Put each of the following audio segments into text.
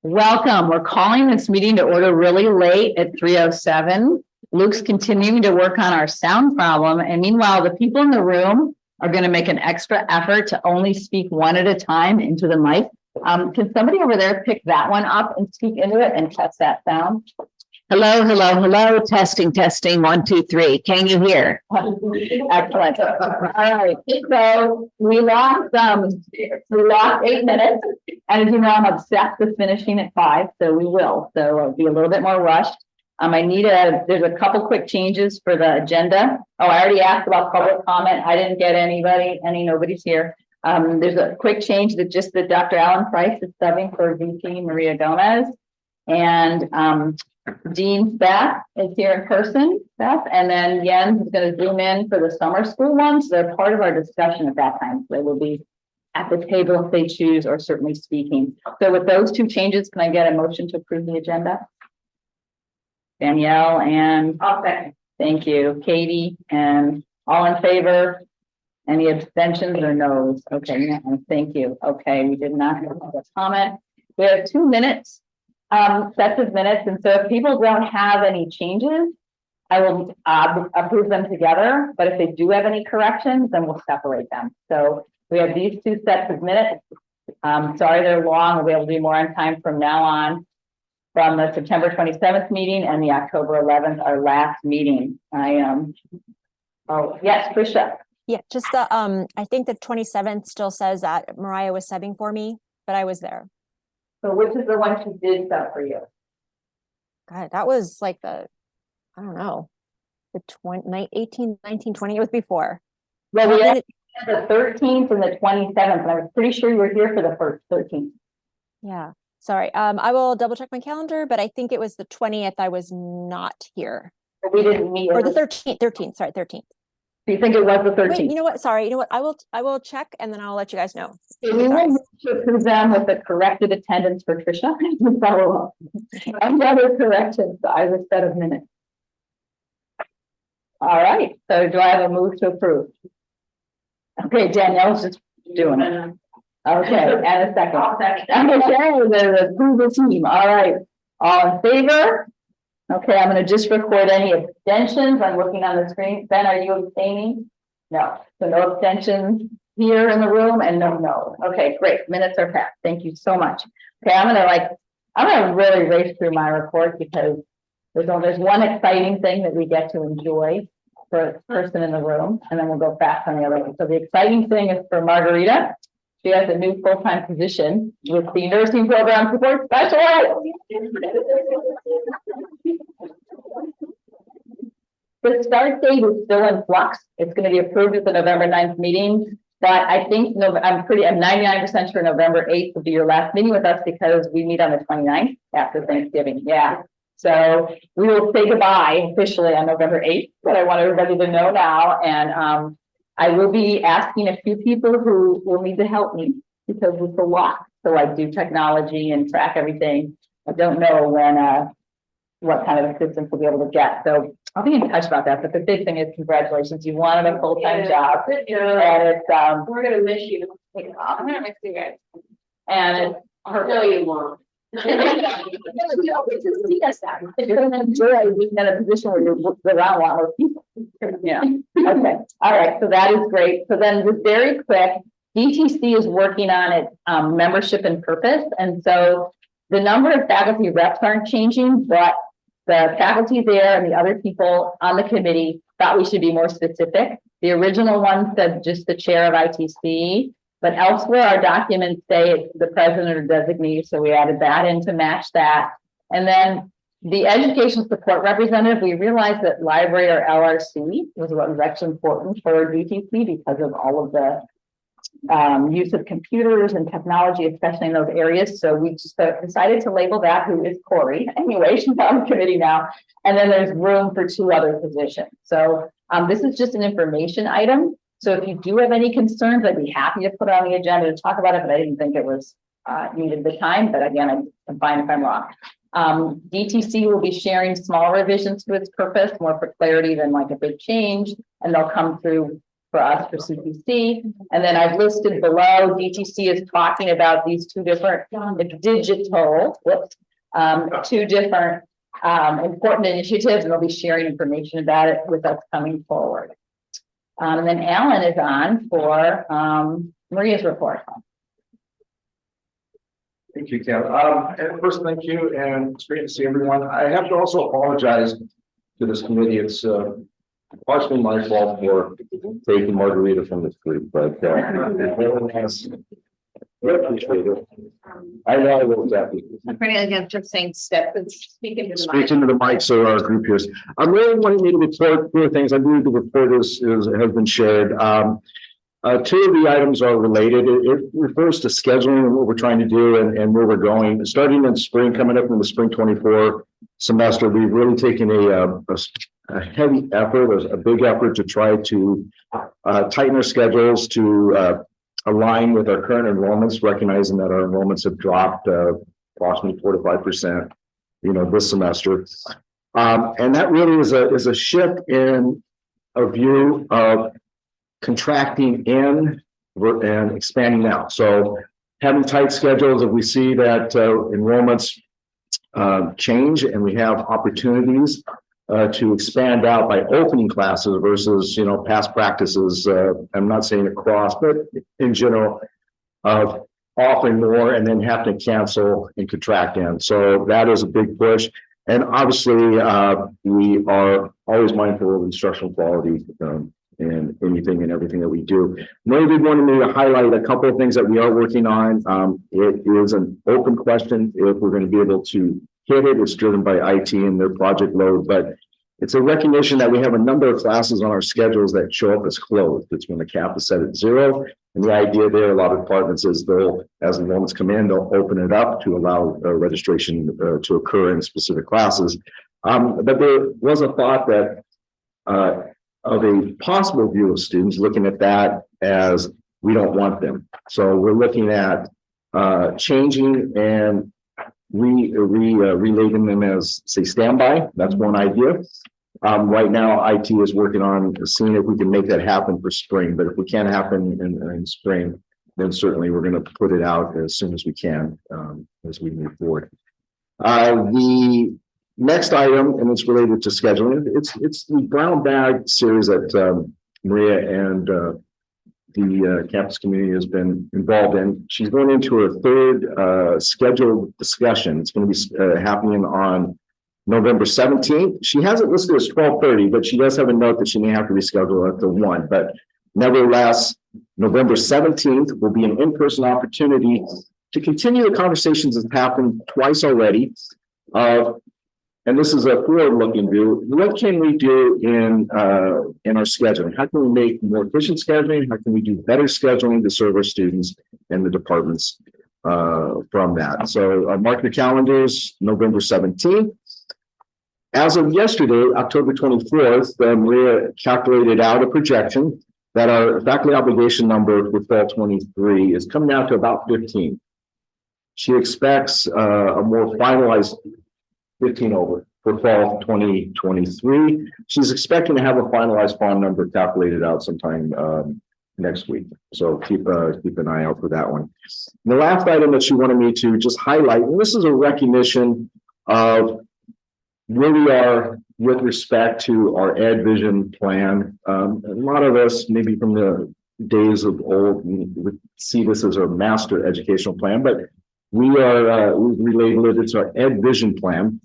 Welcome. We're calling this meeting to order really late at 3:07. Luke's continuing to work on our sound problem. And meanwhile, the people in the room are going to make an extra effort to only speak one at a time into the mic. Can somebody over there pick that one up and speak into it and test that sound? Hello, hello, hello. Testing, testing. 1, 2, 3. Can you hear? Excellent. All right. So we lost 8 minutes. And as you know, I'm obsessed with finishing at 5, so we will. So I'll be a little bit more rushed. There's a couple quick changes for the agenda. Oh, I already asked about public comment. I didn't get nobody's here. There's a quick change that Dr. Alan Price is subbing for VP Maria Gomez. And Dean Beth is here in person, and then Jens is going to zoom in for the summer school ones. They're part of our discussion at that time. So they will be at the table if they choose, or certainly speaking. So with those two changes, can I get a motion to approve the agenda? Danielle and thank you, Katie, and all in favor? Any abstentions or no's? Okay, thank you. Okay, we did not have a comment. We have 2 minutes. Sets of minutes, and so if people don't have any changes, I will approve them together, but if they do have any corrections, then we'll separate them. So we have these 2 sets of minutes. Sorry they're long. We'll be able to do more on time from now on, from the September 27th meeting and the October 11th, our last meeting. Oh yes, Tricia. Yeah, just the I think the 27th still says that Mariah was subbing for me, but I was there. So which is the one she did sub for you? God, that was like I don't know, the 18, 19, 20, it was before. Well, we had the 13th and the 27th, and I was pretty sure you were here for the first 13th. Yeah, sorry. I will double check my calendar, but I think it was the 20th. I was not here. But we didn't meet. Or the 13th, sorry, 13th. Do you think it was the 13th? Wait, you know what? Sorry, you know what? I will check and then I'll let you guys know. We will approve them with the corrected attendance for Tricia. Follow up. And other corrections, either set of minutes. All right. So do I have a move to approve? Okay, Danielle's just doing it. Okay, and a second. Okay, the approval team. All right. All in favor? Okay, I'm going to just record any abstentions. I'm looking on the screen. Ben, are you abstaining? No. So no abstentions here in the room and no. Okay, great. Minutes are passed. Thank you so much. Okay, I'm gonna really race through my report because there's one exciting thing that we get to enjoy for a person in the room, and then we'll go fast on the other one. So the exciting thing is for Margarita. She has a new full-time position with the nursing program support specialist. The start date is still in flux. It's going to be approved at the November 9th meeting, but I think I'm 99% sure November 8th will be your last meeting with us because we meet on the 29th after Thanksgiving. Yeah. So we will say goodbye officially on November 8th, but I want everybody to know now. And I will be asking a few people who will need to help me because it's a lot. So I do technology and track everything. I don't know what kind of assistance we'll be able to get. So I'll be in touch about that. But the big thing is congratulations. You wanted a full-time job. And it's we're gonna miss you. I'm gonna miss you guys. And it's No, you won't. You're gonna enjoy being in a position where you're around a lot more people. Yeah. Okay. All right. So that is great. So then just very quick, DTC is working on its membership and purpose. And so the number of faculty reps aren't changing, but the faculty there and the other people on the committee thought we should be more specific. The original one said just the chair of ITC, but elsewhere our documents say it's the president or designee, so we added that in to match that. And then the education support representative, we realized that library or LRC was what was actually important for DTC because of all of the use of computers and technology, especially in those areas. So we just decided to label that, who is Corey. Anyway, she's on the committee now. And then there's room for 2 other positions. So this is just an information item. So if you do have any concerns, I'd be happy to put it on the agenda to talk about it, but I didn't think it was needed the time. But again, I'm fine if I'm wrong. DTC will be sharing small revisions to its purpose, more for clarity than like a big change, and they'll come through for us for CPC. And then I've listed below, DTC is talking about these two different two different important initiatives, and they'll be sharing information about it with us coming forward. And then Alan is on for Maria's report. Thank you, Kim. And first, thank you, and it's great to see everyone. I have to also apologize to this committee. It's partially my fault for taking Margarita from this group, but everyone has. I know I will exactly. Again, just saying step and speak into the Speak mic. into the mic so our group hears. I'm really wanting me to report 4 things. I believe the report has been shared. 2 of the items are related. It refers to scheduling and what we're trying to do and where we're going. Starting in spring, coming up in the spring 24 semester, we've really taken a heavy effort, a big effort to try to tighten our schedules to align with our current enrollments, recognizing that our enrollments have dropped approximately 4 to 5%, this semester. And that really is a shift in a view of contracting in and expanding out. So having tight schedules, if we see that enrollments change and we have opportunities to expand out by opening classes versus, past practices. I'm not saying across, but in general, of offering more and then having to cancel and contract in. So that is a big push. And obviously, we are always mindful of instructional quality in anything and everything that we do. Maybe wanted me to highlight a couple of things that we are working on. It is an open question if we're going to be able to hit it. It's driven by IT and their project load, but it's a recognition that we have a number of classes on our schedules that show up as closed. It's when the cap is set at 0. And the idea there, a lot of departments is as enrollments come in, they'll open it up to allow registration to occur in specific classes. But there was a thought that of a possible view of students looking at that as we don't want them. So we're looking at changing and relating them as, say, standby. That's one idea. Right now, IT is working on seeing if we can make that happen for spring. But if we can't happen in spring, then certainly we're going to put it out as soon as we can as we move forward. The next item, and it's related to scheduling. It's the brown bag series that Maria and the campus community has been involved in. She's going into her 3rd scheduled discussion. It's going to be happening on November 17th. She has it listed as 12:30, but she does have a note that she may have to reschedule at the 1. But nevertheless, November 17th will be an in-person opportunity to continue the conversations that happened twice already. And this is a forward-looking view. What can we do in our scheduling? How can we make more efficient scheduling? How can we do better scheduling to serve our students and the departments from that? So mark your calendars, November 17th. As of yesterday, October 24th, Maria calculated out a projection that our faculty obligation number for fall 23 is coming out to about 15. She expects a more finalized 15 over for fall 2023. She's expecting to have a finalized fall number calculated out sometime next week. So keep an eye out for that one. And the last item that she wanted me to just highlight, and this is a recognition of where we are with respect to our EdVision plan. A lot of us, maybe from the days of old, would see this as our master educational plan, but we've related it as our EdVision plan.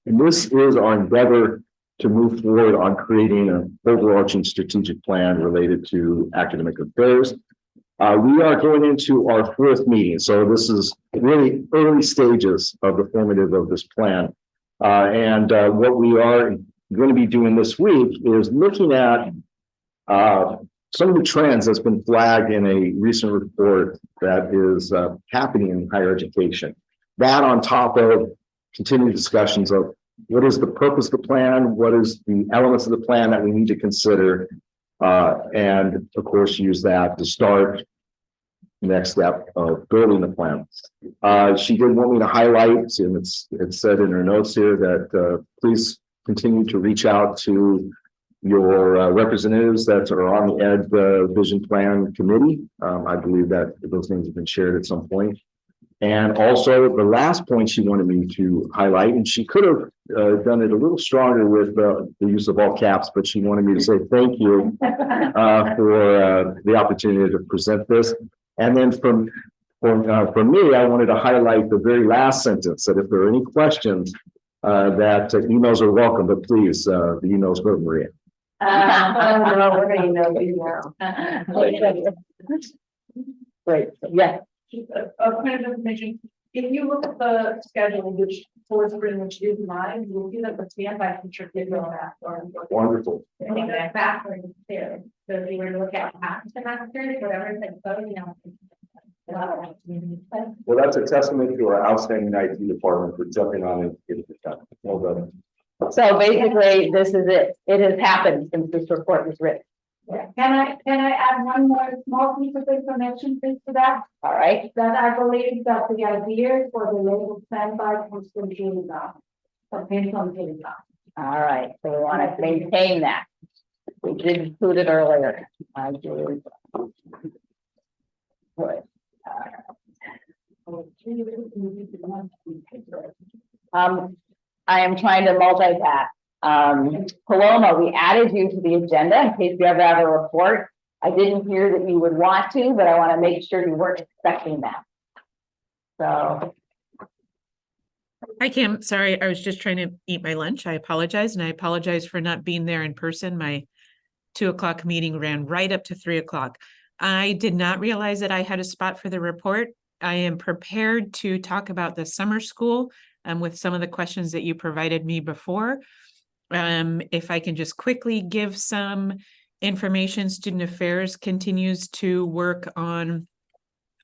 And this is our endeavor to move forward on creating an overarching strategic plan related to academic affairs. We are going into our 4th meeting. So this is really early stages of the formative of this plan. And what we are going to be doing this week is looking at some of the trends that's been flagged in a recent report that is happening in higher education. That on top of continued discussions of what is the purpose of the plan, what is the elements of the plan that we need to consider, and of course use that to start the next step of building the plan. She did want me to highlight, and it's said in her notes here that please continue to reach out to your representatives that are on the Ed Vision Plan Committee. I believe that those things have been shared at some point. And also the last point she wanted me to highlight, and she could have done it a little stronger with the use of all caps, but she wanted me to say thank you for the opportunity to present this. And then from me, I wanted to highlight the very last sentence, that if there are any questions, that emails are welcome, but please, the emails go to Maria. We're gonna know you now. Great, yeah. A point of information, if you look at the schedule, which for spring, which is mine, you'll see that the standby teacher did go back or. Wonderful. I think that's backwards too, so if you were to look at past semesters, whatever, it's like, oh, you know. Well, that's a testament to our outstanding IT department for jumping on it. Getting it done. Well done. So basically, this is it. It has happened since this report was written. Can I add one more small piece of information please to that? All right. That I believe that the idea for the label standby comes from June down. Based on June down. All right. So we want to maintain that. We did include it earlier. I do. Good. I am trying to multitask. Paloma, we added you to the agenda in case you ever have a report. I didn't hear that you would want to, but I want to make sure you weren't expecting that. So, Hi, Kim. Sorry, I was just trying to eat my lunch. I apologize, and I apologize for not being there in person. My 2 o'clock meeting ran right up to 3 o'clock. I did not realize that I had a spot for the report. I am prepared to talk about the summer school with some of the questions that you provided me before. If I can just quickly give some information, Student Affairs continues to work on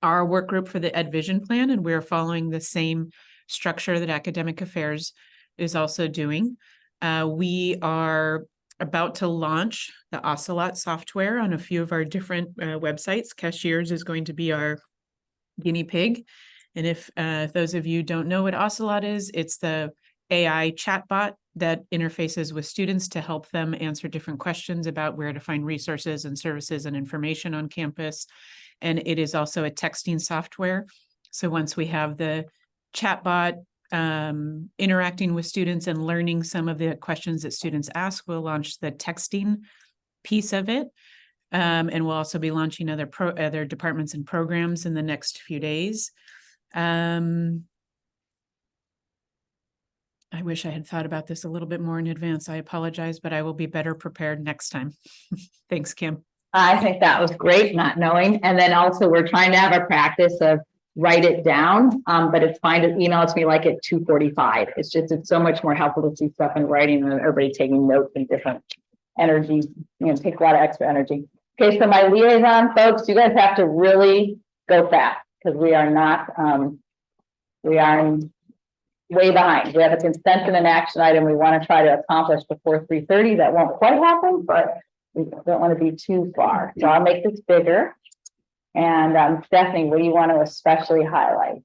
our work group for the Ed Vision Plan, and we're following the same structure that Academic Affairs is also doing. We are about to launch the Ocelot software on a few of our different websites. Cashiers is going to be our guinea pig. And if those of you don't know what Ocelot is, it's the AI chatbot that interfaces with students to help them answer different questions about where to find resources and services and information on campus. And it is also a texting software. So once we have the chatbot interacting with students and learning some of the questions that students ask, we'll launch the texting piece of it. And we'll also be launching other departments and programs in the next few days. I wish I had thought about this a little bit more in advance. I apologize, but I will be better prepared next time. Thanks, Kim. I think that was great, not knowing. And then also we're trying to have a practice of write it down, but it's fine to email it to me like at 2:45. It's so much more helpful to see stuff in writing and everybody taking notes and different energies, take a lot of extra energy. Okay, so my liaison folks, you guys have to really go fast because we are not, we are way behind. We have a consent and an action item we want to try to accomplish before 3:30. That won't quite happen, but we don't want to be too far. So I'll make this bigger. And Stephanie, what do you want to especially highlight?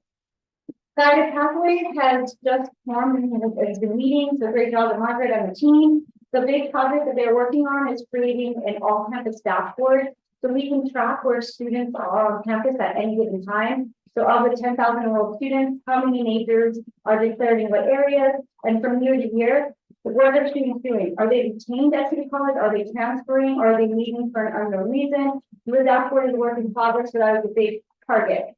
Guided Pathways has just formed and has been meeting, so great job at Margaret and the team. The big project that they're working on is creating an all-campus dashboard so we can track where students are on campus at any given time. So of the 10,000 enrolled students, how many majors are declared in what areas? And from year to year, what are students doing? Are they detained at City College? Are they transferring? Are they leaving for an unknown reason? The dashboard is a work in progress, so that was a big target.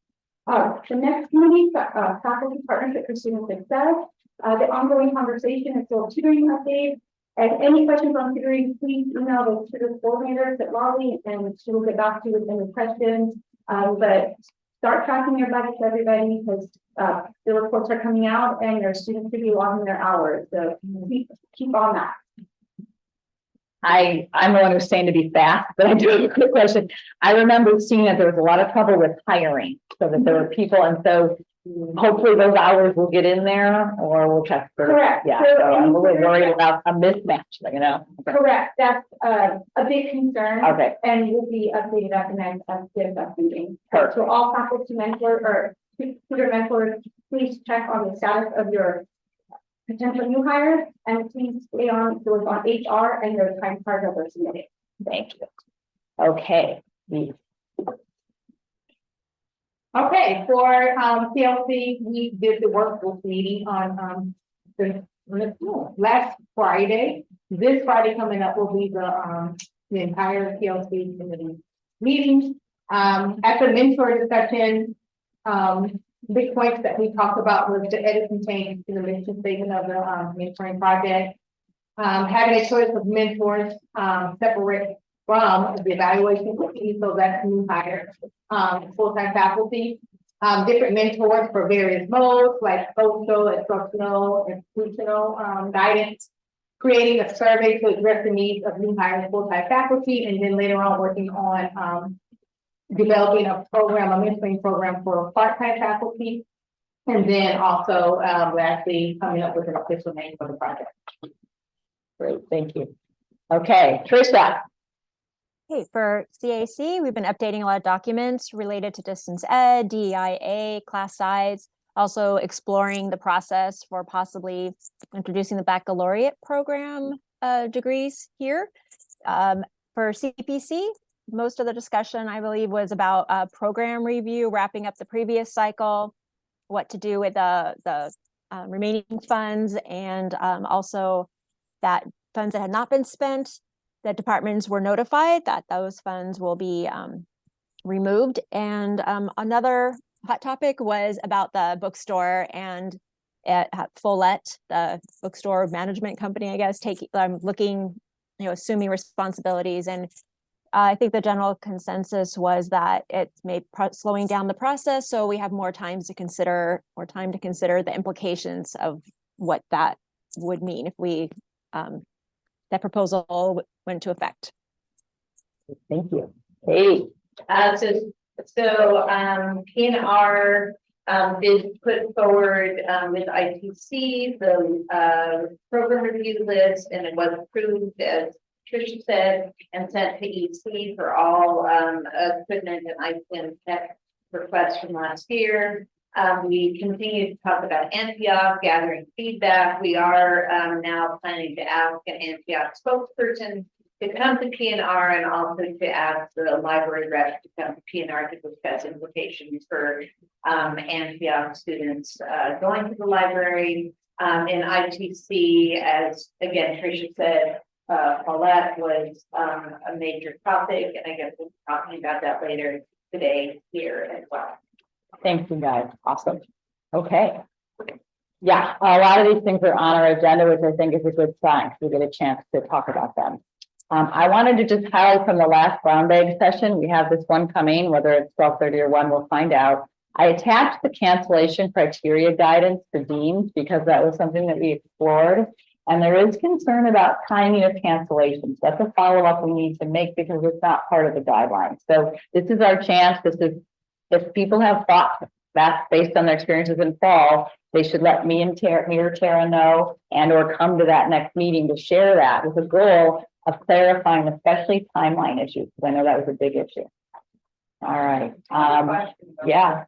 The next committee, faculty partnership for student success. The ongoing conversation is still tutoring updates. And any questions on tutoring, please email those tutor coordinators at Lolly, and she will get back to you with any questions. But start tracking your budgets, everybody, because the reports are coming out and your students should be logging their hours. So keep on that. I'm the one who's saying to be fast, but I do have a quick question. I remember seeing that there was a lot of trouble with hiring, so that there were people, and so hopefully those hours will get in there, or we'll check for. Correct. Yeah, So so I'm a little worried about a mismatch, Correct. That's a big concern. Okay, And will be updated at the next CFF meeting. Perfect. So all faculty mentor or tutor mentors, please check on the status of your potential new hires, and please stay on, so it's on HR and their time cards that are submitted. Thank you. Okay, Okay, for PLC, we did the workforce meeting on the last Friday. This Friday coming up will be the entire PLC committee meeting. At the mentor discussion, big points that we talked about was the edit contained to the mission statement of the mentoring project. Having a choice of mentors separate from the evaluation committee, so that's new hire, full-time faculty, different mentors for various modes like social, instructional, institutional guidance, creating a survey to address the needs of new hire full-time faculty, and then later on working on developing a program, a mentoring program for part-time faculty, and then also lastly coming up with an official name for the project. great, thank you. Okay, Trisha. Okay, for CAC, we've been updating a lot of documents related to distance ed, DEIA, class size, also exploring the process for possibly introducing the baccalaureate program degrees here. For CPC, most of the discussion, I believe, was about program review, wrapping up the previous cycle, what to do with the remaining funds, and also that funds that had not been spent, the departments were notified that those funds will be removed. And another hot topic was about the bookstore and at Follett, the bookstore management company, I guess, looking, assuming responsibilities. And I think the general consensus was that it may slowing down the process, so we have more time to consider the implications of what that would mean if we that proposal went into effect. Thank you. Hey, PNR did put forward with ITC the program review list, and it was approved, as Tricia said, and sent to EC for all equipment and IT tech requests from last year. We continue to talk about Antioch, gathering feedback. We are now planning to ask an Antioch spokesperson to come to PNR, and also to ask the library rep to come to PNR to discuss implications for Antioch students going to the library. In ITC, as again Tricia said, Paulette was a major topic, and I guess we'll be talking about that later today here as well. thank you guys, awesome. Okay. Yeah, a lot of these things are on our agenda, which I think is a good sign, because we get a chance to talk about them. I wanted to just highlight from the last brown bag session, we have this one coming, whether it's 12:30 or 1, we'll find out. I attached the cancellation criteria guidance to deans because that was something that we explored. And there is concern about timing of cancellations. That's a follow-up we need to make because it's not part of the guidelines. So this is our chance. This is, if people have thought that's based on their experiences in fall, they should let me and Tara know, and or come to that next meeting to share that with the goal of clarifying, especially timeline issues, because I know that was a big issue. All right. Yeah.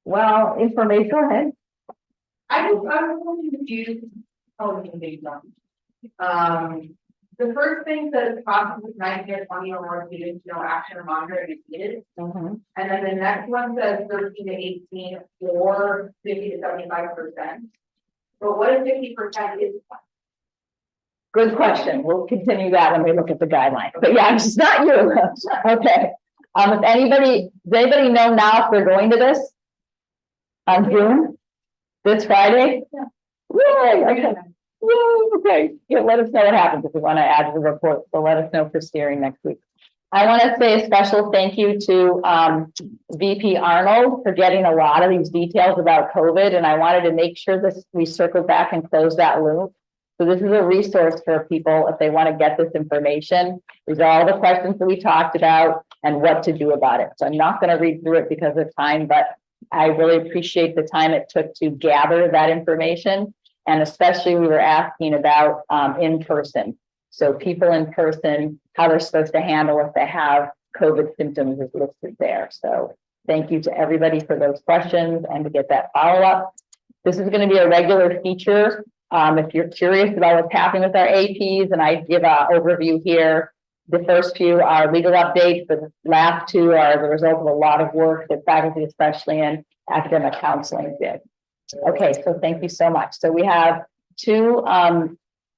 Well, information, go ahead. I was going to use television data. The first thing that is possible is 90 or 20 or more students, no action or monitoring is needed. And then the next one says 13 to 18 or 50 to 75%. But what if 50% is? Good question. We'll continue that when we look at the guidelines. But yeah, it's not you. Okay. If anybody, does anybody know now if they're going to this? On June? This Friday? Yeah. Yay, okay. Yay, okay. Yeah, let us know what happens if you want to add to the report. So let us know for steering next week. I want to say a special thank you to VP Arnold for getting a lot of these details about COVID. And I wanted to make sure that we circle back and close that loop. So this is a resource for people if they want to get this information. These are all the questions that we talked about and what to do about it. So I'm not going to read through it because of time, but I really appreciate the time it took to gather that information. And especially we were asking about in person. So people in person, how they're supposed to handle if they have COVID symptoms is listed there. So thank you to everybody for those questions and to get that follow up. This is gonna be a regular feature. If you're curious about what's happening with our APs, and I give an overview here. The first few are legal updates, the last two are the result of a lot of work that faculty, especially in academic counseling, did. Okay, so thank you so much. So we have two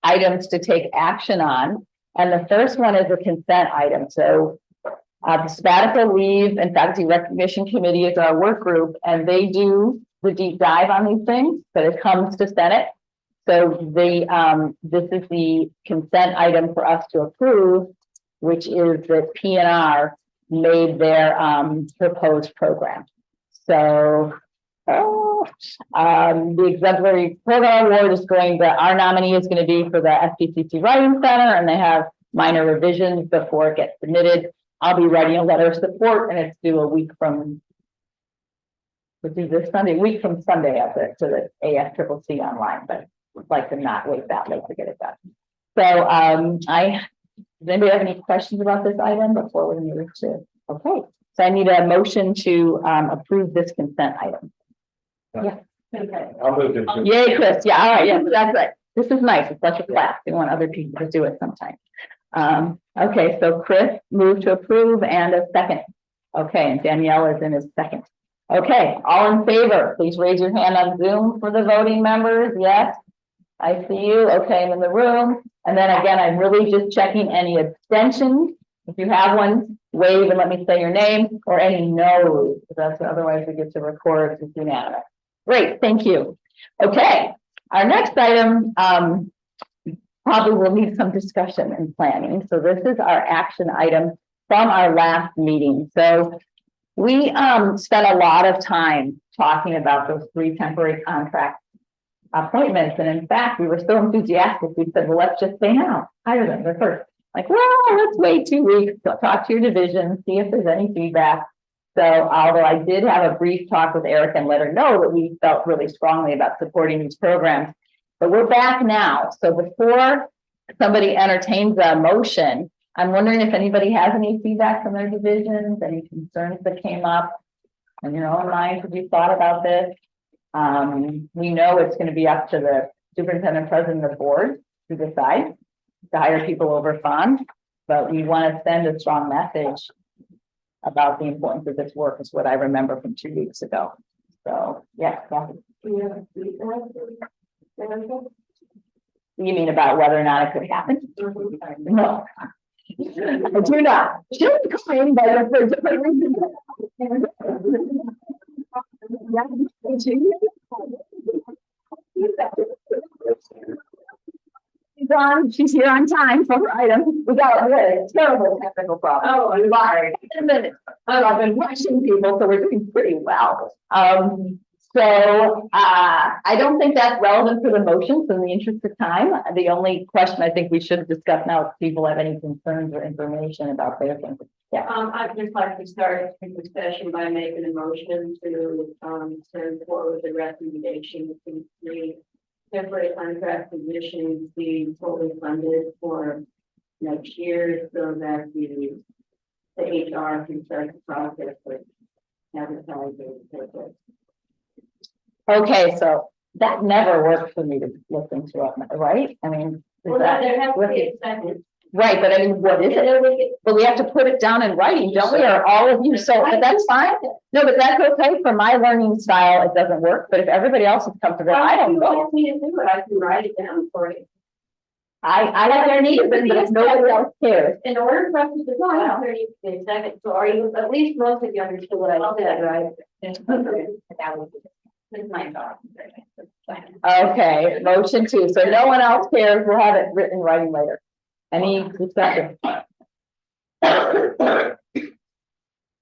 items to take action on. And the first one is a consent item. So the sabbatical leave and faculty recognition committee is our work group, and they do the deep dive on these things, but it comes to Senate. So this is the consent item for us to approve, which is that PNR made their proposed program. So the exemplary program award is our nominee is going to be for the SPCC Writing Center, and they have minor revisions before it gets submitted. I'll be writing a letter of support, and it's due a week from Sunday up there to the AFCCC online, but I'd like to not wait that late to get it done. So does anybody have any questions about this item before we move to? Okay, so I need a motion to approve this consent item. Yeah. Okay. I'll move to. Yay, Chris. Yeah, all right, yeah, that's right. This is nice. It's like a class. We want other people to do it sometime. Okay, so Chris moved to approve and a second. Okay, and Danielle is in his second. Okay, all in favor, please raise your hand on Zoom for the voting members. Yes, I see you. Okay, I'm in the room. And then again, I'm really just checking any abstentions. If you have one, wave and let me say your name, or any no's. That's otherwise we get to record as unanimous. Great, thank you. Okay, our next item probably will need some discussion and planning. So this is our action item from our last meeting. So we spent a lot of time talking about those 3 temporary contract appointments. And in fact, we were so enthusiastic, we said, well, let's just say now, hire them first. Like, well, let's wait 2 weeks, talk to your division, see if there's any feedback. So although I did have a brief talk with Eric and let her know that we felt really strongly about supporting these programs, but we're back now. So before somebody entertains a motion, I'm wondering if anybody has any feedback from their divisions, any concerns that came up in your own mind. Have you thought about this? We know it's going to be up to the superintendent, president of the board to decide to hire people over funds, but we want to send a strong message about the importance of this work is what I remember from 2 weeks ago. So, yeah. You mean about whether or not it could happen? No. I do not. She was coming, but for different reasons. She's here on time for her item. We got a terrible technical problem. Oh, I'm sorry. I've been watching people, so we're doing pretty well. So I don't think that's relevant for the motions in the interest of time. The only question I think we should discuss now is if people have any concerns or information about their things. Yeah. I'd just like to start the discussion by making a motion to send forward the recommendation to 3 temporary contract positions being fully funded for next year so that the HR can start the process of advertising. Okay, so that never worked for me to listen to it, right? I mean, Well, there has to be a second. right, but I mean, what is it? But we have to put it down in writing, don't we? Or all of you, so that's fine. No, but that's okay. For my learning style, it doesn't work, but if everybody else is comfortable, I don't know. Want me to do it, I can write it down for you. I don't need it, but if nobody else cares. In order for us to do it, there needs to be a second, so are you, at least most of you understood what I said, right? This is my thought. Okay, motion 2. So no one else cares. We'll have it written in writing later. Any discussion?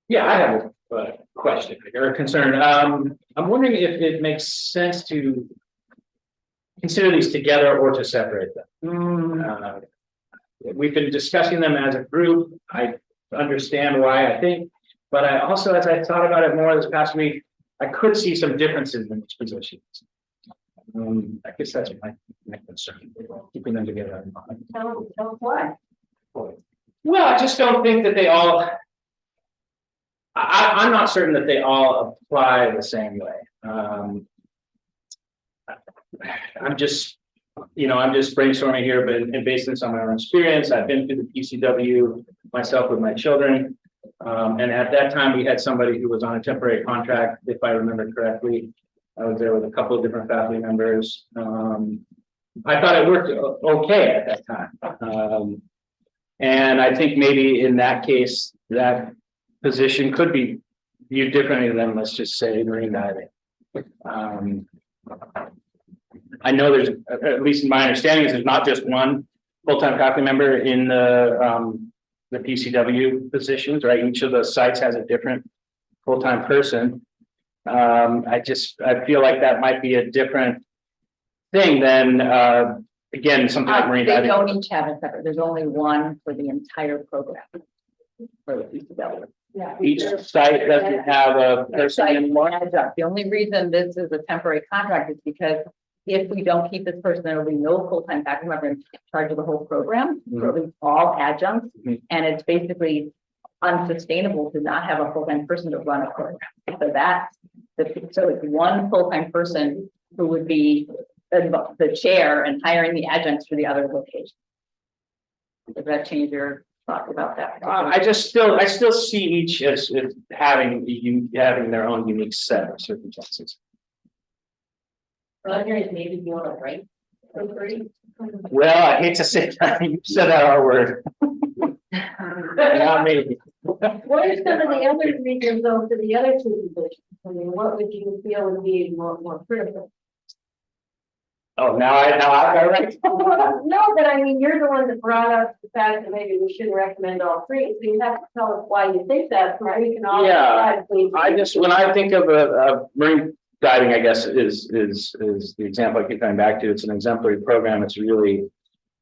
Yeah, I have a question or a concern. I'm wondering if it makes sense to consider these together or to separate them. We've been discussing them as a group. I understand why I think, but I also, as I thought about it more this past week, I could see some differences in these positions. I guess that's my concern, keeping them together. Tell why. Well, I just don't think that they all. I'm not certain that they all apply the same way. I'm just, I'm just brainstorming here, but and based this on my own experience, I've been through the PCW myself with my children. And at that time, we had somebody who was on a temporary contract, if I remember correctly. I was there with a couple of different faculty members. I thought it worked okay at that time. And I think maybe in that case, that position could be viewed differently than, let's just say, marine diving. I know there's, at least in my understanding, is there's not just one full-time faculty member in the PCW positions, right? Each of those sites has a different full-time person. I feel like that might be a different thing than, again, something like marine They diving. don't each have a separate, there's only one for the entire program. For the PCW. Yeah. Each site doesn't have a person anymore. The only reason this is a temporary contract is because if we don't keep this person, there will be no full-time faculty member in charge of the whole program. So it'll be all adjuncts, and it's basically unsustainable to not have a full-time person to run a program. So it's one full-time person who would be the chair and hiring the adjuncts for the other locations. Does that change your thought about that? I still see each as having their own unique set of circumstances. Maybe you want to rank. Well, I hate to say that, you said that R word. Not me. What are some of the other reasons though for the other two positions? I mean, what would you feel would be more critical? Oh, now I right. No, but I mean, you're the one that brought up the fact that maybe we shouldn't recommend all three, so you have to tell us why you think that, so we can all. Yeah, decide. when I think of a marine diving, I guess is the example I keep coming back to. It's an exemplary program. It's a really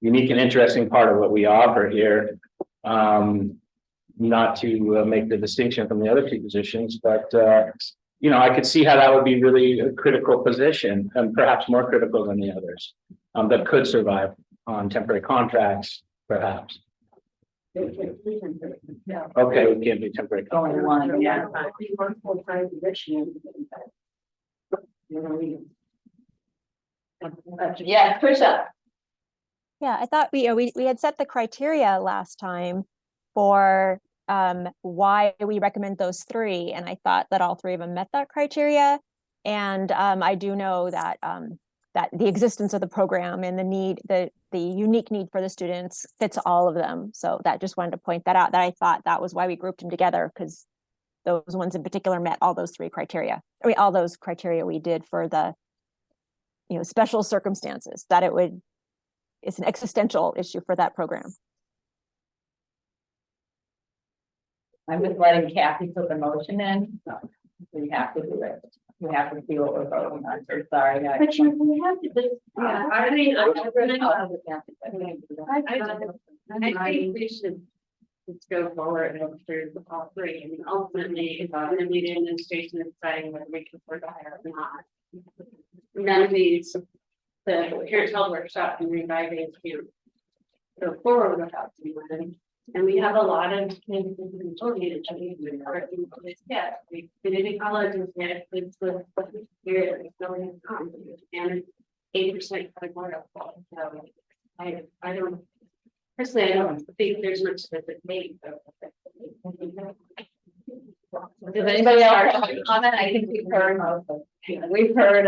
unique and interesting part of what we offer here. Not to make the distinction from the other two positions, but I could see how that would be really a critical position, and perhaps more critical than the others, that could survive on temporary contracts, perhaps. Okay, it can't be temporary. Only one, yeah. Yeah, Trisha. Yeah, I thought we had set the criteria last time for why we recommend those three, and I thought that all three of them met that criteria. And I do know that that the existence of the program and the unique need for the students fits all of them. So that just wanted to point that out, that I thought that was why we grouped them together, because those ones in particular met all those three criteria. I mean, all those criteria we did for the special circumstances, that it's an existential issue for that program. I'm just letting Kathy put the motion in. So we have to do it. We have to see what we're voting on. So sorry, guys. But we have to just, yeah, I mean, I think we should just go forward and through all three. I mean, ultimately, if I'm going to be the administration is deciding whether we can afford to hire or not. None of these, the parent health workshop and reviving can't go forward without anyone. And we have a lot of things we did in college and it's with here, it's going to come and 80% more. So I don't personally, I don't think there's much that it made. Does anybody else have a comment? I think we've heard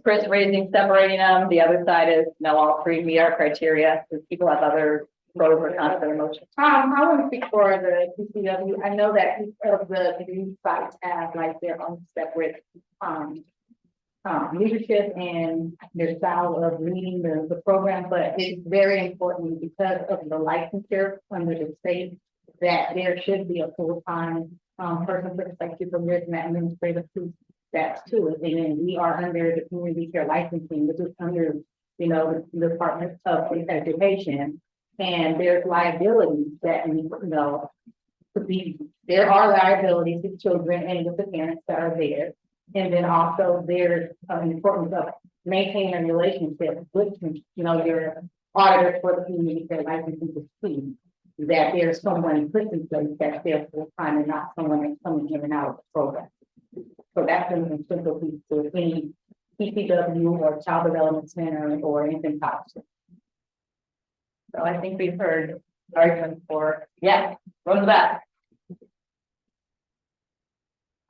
Chris raising, separating them. The other side is no, all three meet our criteria, because people have other pros or cons of their motion. I want to speak for the PCW. I know that each of the degree sites have like their own separate leadership and their style of leading the program, but it's very important because of the licensure under the state that there should be a full-time person for like supervision and administrative steps to it. And then we are under the community care licensing, which is under the Department of Education. And there's liabilities that there are liabilities to children and with the parents that are there. And then also there's an importance of maintaining a relationship with your auditor for the community care licensing to see that there's someone put in place that's there full time and not someone that's coming in and out of the program. So that's an essential piece to any PCW or Child Development Center or anything else. So I think we've heard arguments for, yeah, go to that.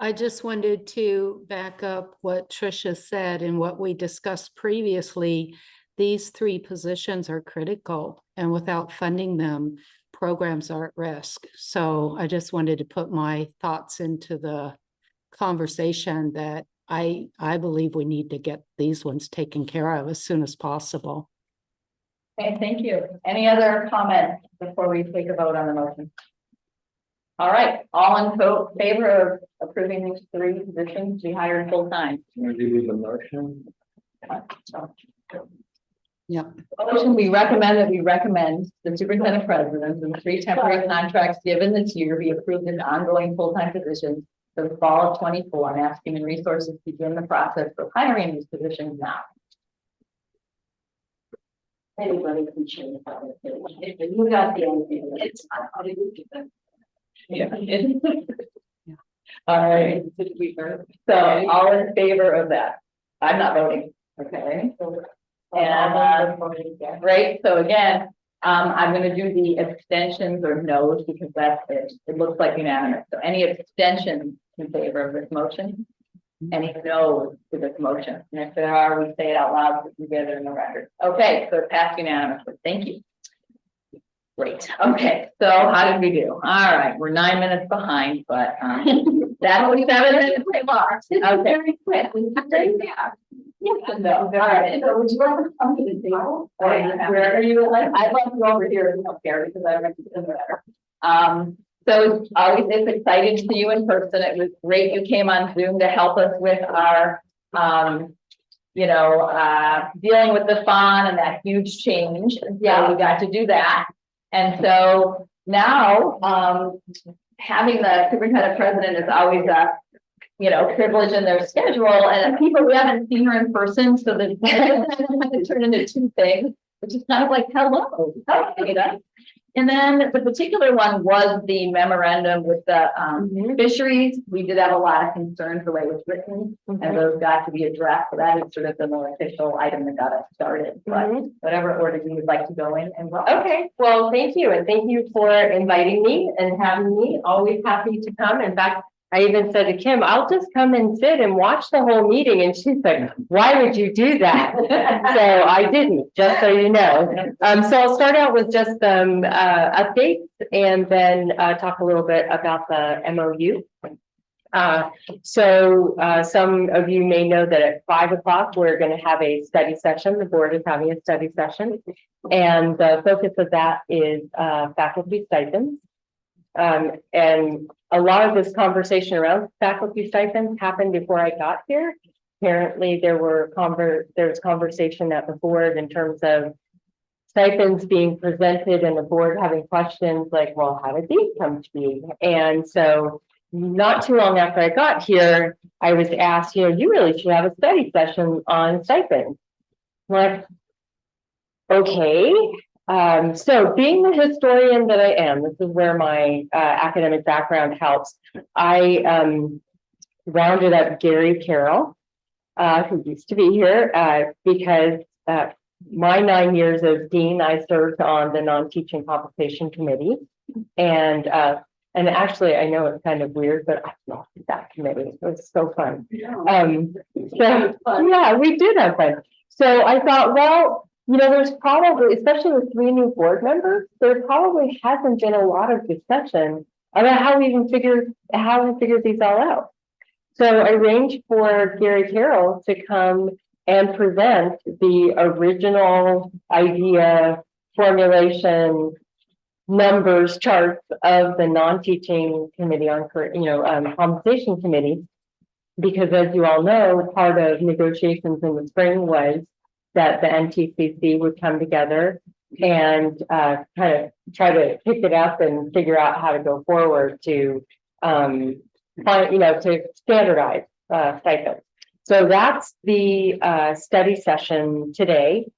I just wanted to back up what Tricia said and what we discussed previously. These three positions are critical, and without funding them, programs are at risk. So I just wanted to put my thoughts into the conversation that I believe we need to get these ones taken care of as soon as possible. Okay, thank you. Any other comments before we take a vote on the motion? All right, all in favor of approving these three positions to be hired full time? Can you do the motion? Yep. Motion, we recommend the superintendent president and the three temporary contracts given this year be approved as ongoing full-time positions for the fall of 24. I'm asking the resources to begin the process for hiring these positions now. Anybody can change about it. If you got the idea, it's how do you do that? Yeah. All right, so all in favor of that? I'm not voting, okay? And, great, so again, I'm gonna do the abstentions or no's because that's it. It looks like unanimous. So any abstentions in favor of this motion? Any no's to this motion? And if there are, we say it out loud so we get it in the record. Okay, so it passed unanimously. Thank you. Great. Okay, so how did we do? All right, we're 9 minutes behind, but that's what 7 minutes we lost. Okay. Very quick. Yeah, no, all right. So would you like to come to the table? Where are you? I'd love to go over here and help Gary because I recommend it better. So it's exciting to see you in person. It was great you came on Zoom to help us with our dealing with the fawn and that huge change. Yeah, we got to do that. And so now having the superintendent president is always a privilege in their schedule, and people we haven't seen her in person, so that it turned into two things, which is kind of like hello. And then the particular one was the memorandum with the fisheries. We did have a lot of concerns the way it was written, and those got to be addressed. So that is sort of the more official item that got us started. But whatever order you would like to go in and okay, well, thank you. And thank you for inviting me and having me. Always happy to come. In fact, I even said to Kim, I'll just come and sit and watch the whole meeting. And she's like, why would you do that? So I didn't, just so you know. So I'll start out with just some updates and then talk a little bit about the MOU. Some of you may know that at 5 o'clock, we're going to have a study session. The board is having a study session. And the focus of that is faculty stipends. And a lot of this conversation around faculty stipends happened before I got here. Apparently, there was conversation at the board in terms of stipends being presented and the board having questions like, well, how did these come to be? And so not too long after I got here, I was asked, you really should have a study session on stipends. Like, okay. So being the historian that I am, this is where my academic background helps. I rounded up Gary Carroll, who used to be here, because my 9 years as dean, I served on the non-teaching compensation committee. And actually, I know it's kind of weird, but I loved that committee. It was so fun. Yeah, we did have fun. So I thought, well, there's probably, especially with 3 new board members, there probably hasn't been a lot of discussion about how we figured these all out. So I arranged for Gary Carroll to come and present the original idea, formulation, numbers, charts of the non-teaching committee on, compensation committee. Because as you all know, part of negotiations in the spring was that the NTCC would come together and kind of try to pick it up and figure out how to go forward to to standardize stipends. So that's the study session today.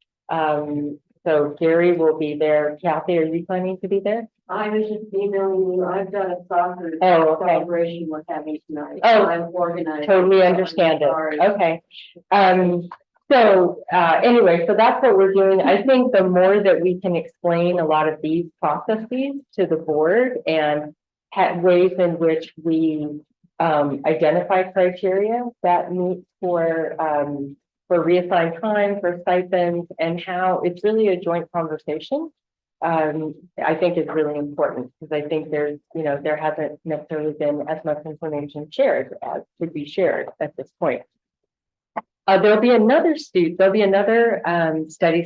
So Gary will be there. Kathy, are you planning to be there? I was just emailing you, I've got a soccer Oh, okay. celebration we're having tonight. Oh, I'm organizing. Totally understand it. Sorry. Okay. Anyway, so that's what we're doing. I think the more that we can explain a lot of these processes to the board and ways in which we identify criteria that meet for reassigned time, for stipends, and how it's really a joint conversation. I think is really important because I think there hasn't necessarily been as much information shared as could be shared at this point. There'll be another study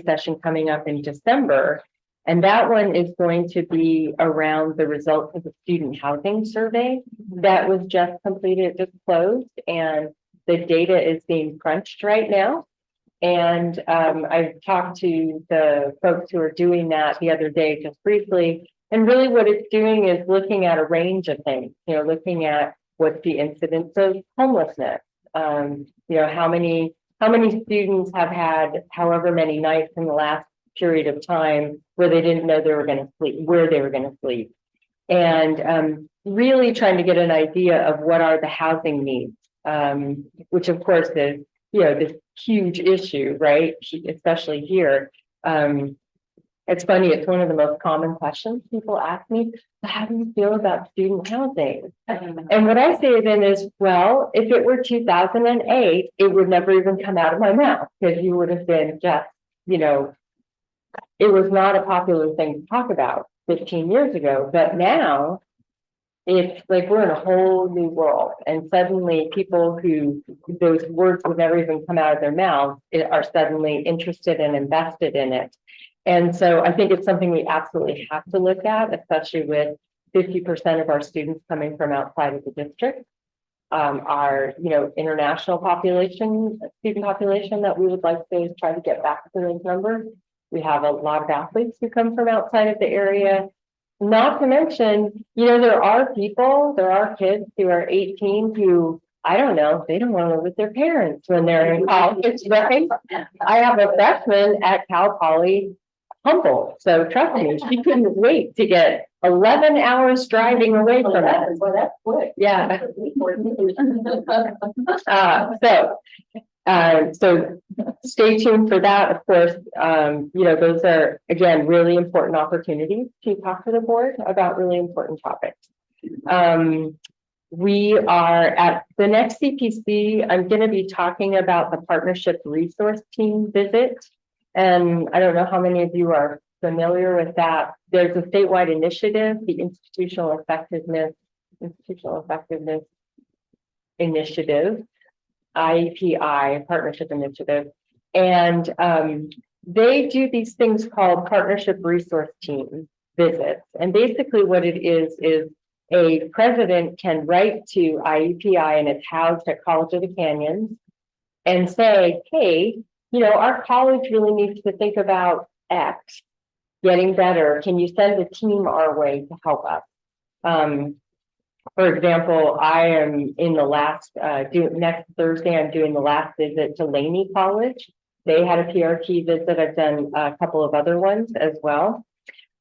session coming up in December, and that one is going to be around the results of the student housing survey that was just completed, just closed, and the data is being crunched right now. And I've talked to the folks who are doing that the other day just briefly, and really what it's doing is looking at a range of things, looking at what's the incidence of homelessness, how many students have had however many nights in the last period of time where they didn't know they were going to sleep, where they were going to sleep, and really trying to get an idea of what are the housing needs, which of course is this huge issue, right? Especially here. It's funny, it's one of the most common questions people ask me, how do you feel about student housing? And what I say then is, well, if it were 2008, it would never even come out of my mouth because you would have been just, it was not a popular thing to talk about 15 years ago, but now it's like we're in a whole new world, and suddenly people who those words would never even come out of their mouths are suddenly interested and invested in it. And so I think it's something we absolutely have to look at, especially with 50% of our students coming from outside of the district. Our international student population that we would like to try to get back to those numbers. We have a lot of athletes who come from outside of the area. Not to mention, there are kids who are 18 who, I don't know, they don't want to live with their parents when they're in college, right? I have a freshman at Cal Poly Humboldt, so trust me, she couldn't wait to get 11 hours driving away from us. Well, that's quick. Yeah. So stay tuned for that. Of course, those are, again, really important opportunities to talk to the board about really important topics. We are at the next CPC. I'm going to be talking about the partnership resource team visit. And I don't know how many of you are familiar with that. There's a statewide initiative, the Institutional Effectiveness Initiative, IEPI, Partnership Initiative. And they do these things called partnership resource team visits. And basically what it is a president can write to IEPI, and it's housed at College of the Canyons, and say, hey, our college really needs to think about X, getting better. Can you send a team our way to help us? For example, I am in the last, next Thursday, I'm doing the last visit to Laney College. They had a PRT visit. I've done a couple of other ones as well.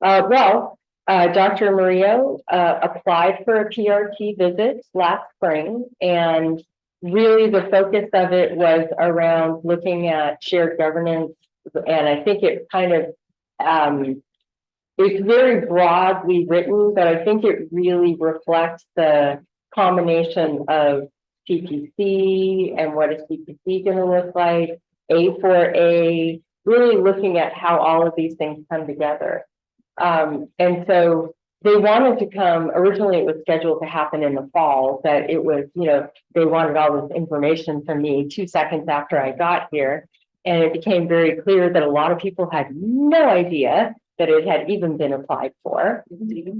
Dr. Murillo applied for a PRT visit last spring, and really the focus of it was around looking at shared governance. And I think it kind of, it's very broadly written, but I think it really reflects the combination of CPC and what is CPC going to look like, A4A, really looking at how all of these things come together. And so they wanted to come, originally it was scheduled to happen in the fall, but it was, they wanted all this information from me 2 seconds after I got here. And it became very clear that a lot of people had no idea that it had even been applied for.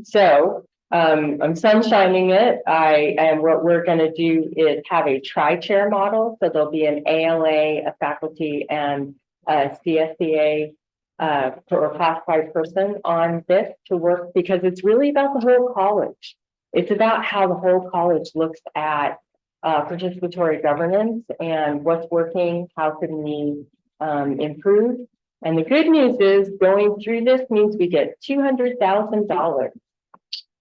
So I'm sunshining it. What we're going to do is have a tri-chair model. So there'll be an ALA, a faculty, and a CSCA or a classified person on this to work, because it's really about the whole college. It's about how the whole college looks at participatory governance and what's working, how can we improve. And the good news is going through this means we get $200,000.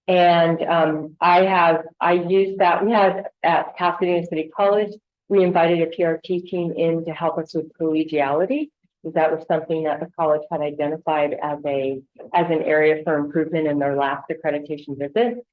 And I used that, we had at Pasadena City College, we invited a PRT team in to help us with collegiality. Because that was something that the college had identified as an area for improvement in their last accreditation visit.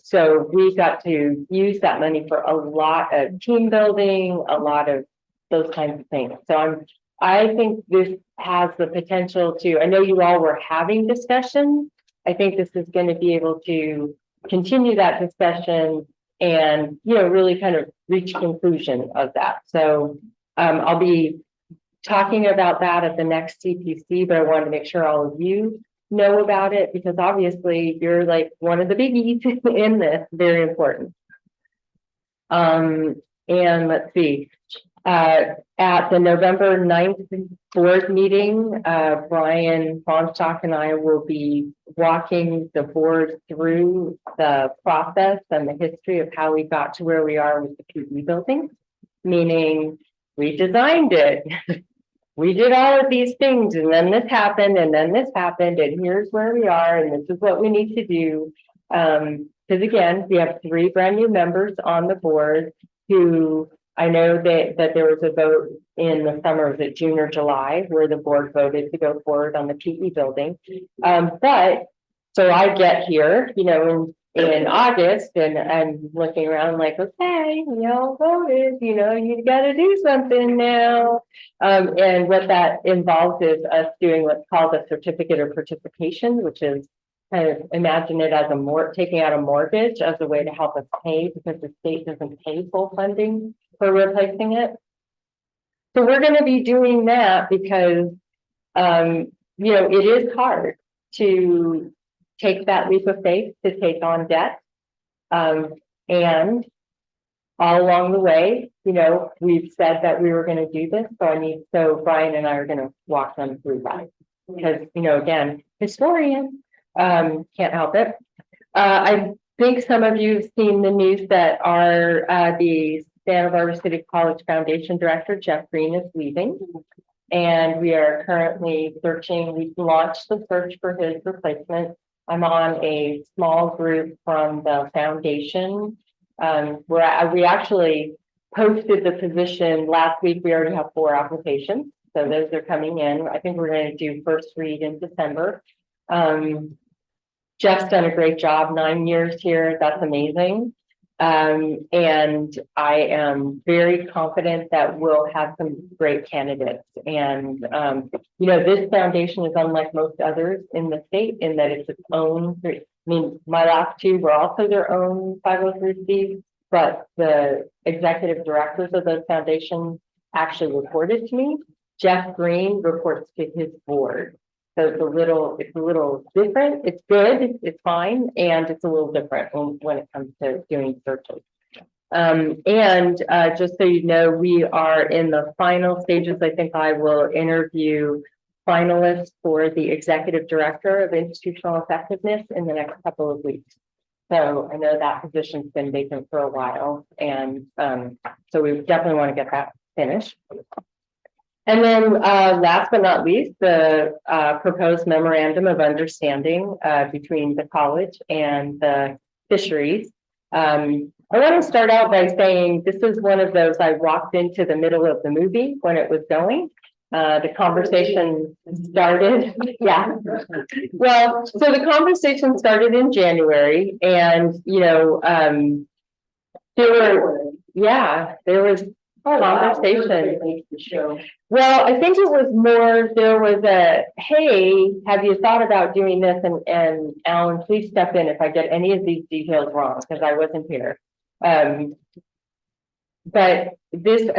So we got to use that money for a lot of team building, a lot of those kinds of things. So I think this has the potential to, I know you all were having discussions. I think this is going to be able to continue that discussion and, really kind of reach conclusion of that. So I'll be talking about that at the next CPC, but I wanted to make sure all of you know about it because obviously you're like one of the biggies in this, very important. And let's see, at the November 9th board meeting, Brian Bonstock and I will be walking the board through the process and the history of how we got to where we are with the PE building, meaning we designed it. We did all of these things and then this happened and then this happened and here's where we are and this is what we need to do. Because again, we have 3 brand new members on the board who I know that there was a vote in the summer, was it June or July, where the board voted to go forward on the PE building. But so I get here, in August and I'm looking around like, okay, we all voted, you got to do something now. And what that involves is us doing what's called a certificate of participation, which is kind of imagine it as taking out a mortgage as a way to help us pay because the state doesn't pay full funding for replacing it. So we're going to be doing that because, it is hard to take that leap of faith to take on debt. And all along the way, we've said that we were going to do this. So Brian and I are going to walk them through that because, again, historian, can't help it. I think some of you have seen the news that the Santa Barbara City College Foundation Director, Jeff Green, is leaving. And we are currently searching. We've launched the search for his replacement. I'm on a small group from the foundation where we actually posted the position last week. We already have 4 applications. So those are coming in. I think we're going to do first read in December. Jeff's done a great job, 9 years here. That's amazing. And I am very confident that we'll have some great candidates. And, this foundation is unlike most others in the state in that it's its own. I mean, my last 2 were also their own 503Cs, but the executive directors of those foundations actually reported to me. Jeff Green reports to his board. So it's a little different. It's good, it's fine, and it's a little different when it comes to doing searches. Just so you know, we are in the final stages. I think I will interview finalists for the executive director of institutional effectiveness in the next couple of weeks. So I know that position's been vacant for a while, and so we definitely want to get that finished. And then last but not least, the proposed memorandum of understanding between the college and the fisheries. I want to start out by saying this is one of those I walked into the middle of the movie when it was going. The conversation started. Yeah. Well, so the conversation started in January and, there was conversation. Well, I think it was more, there was a, hey, have you thought about doing this? And Alan, please step in if I get any of these details wrong, because I wasn't here. But this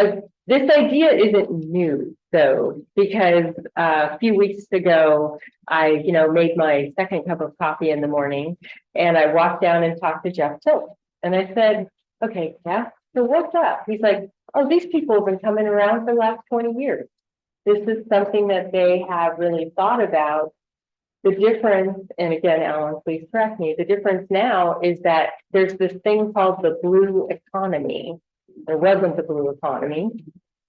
idea isn't new though, because a few weeks ago, I, made my second cup of coffee in the morning and I walked down and talked to Jeff Tilt. And I said, okay, yeah, so what's up? He's like, oh, these people have been coming around for the last 20 years. This is something that they have really thought about. The difference, and again, Alan, please correct me, the difference now is that there's this thing called the blue economy. There wasn't the blue economy.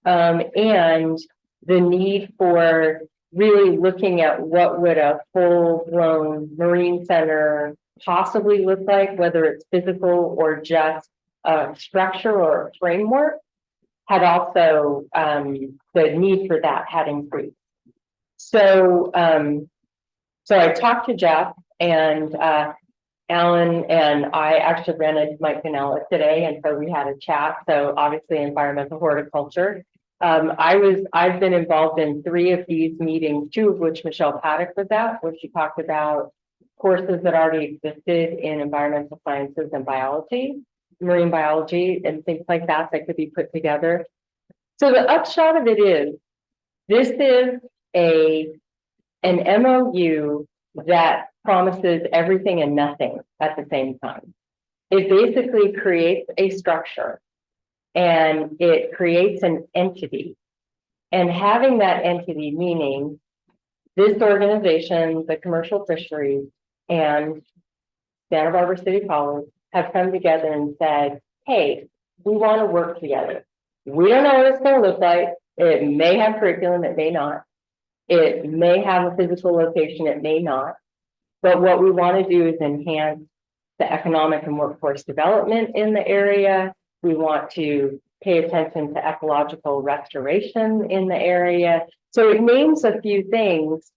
And the need for really looking at what would a full-blown marine center possibly look like, whether it's physical or just a structure or a framework, had also, the need for that had increased. So, so I talked to Jeff and, Alan and I actually ran into Mike Ganella today, and so we had a chat. So obviously environmental horticulture. I've been involved in 3 of these meetings, 2 of which Michelle Paddock was at, where she talked about courses that already existed in environmental sciences and biology, marine biology, and things like that that could be put together. So the upshot of it is, this is an MOU that promises everything and nothing at the same time. It basically creates a structure and it creates an entity. And having that entity, meaning this organization, the commercial fisheries and Santa Barbara City College have come together and said, hey, we want to work together. We don't know what it's going to look like. It may have curriculum, it may not. It may have a physical location, it may not. But what we want to do is enhance the economic and workforce development in the area. We want to pay attention to ecological restoration in the area. So it names a few things.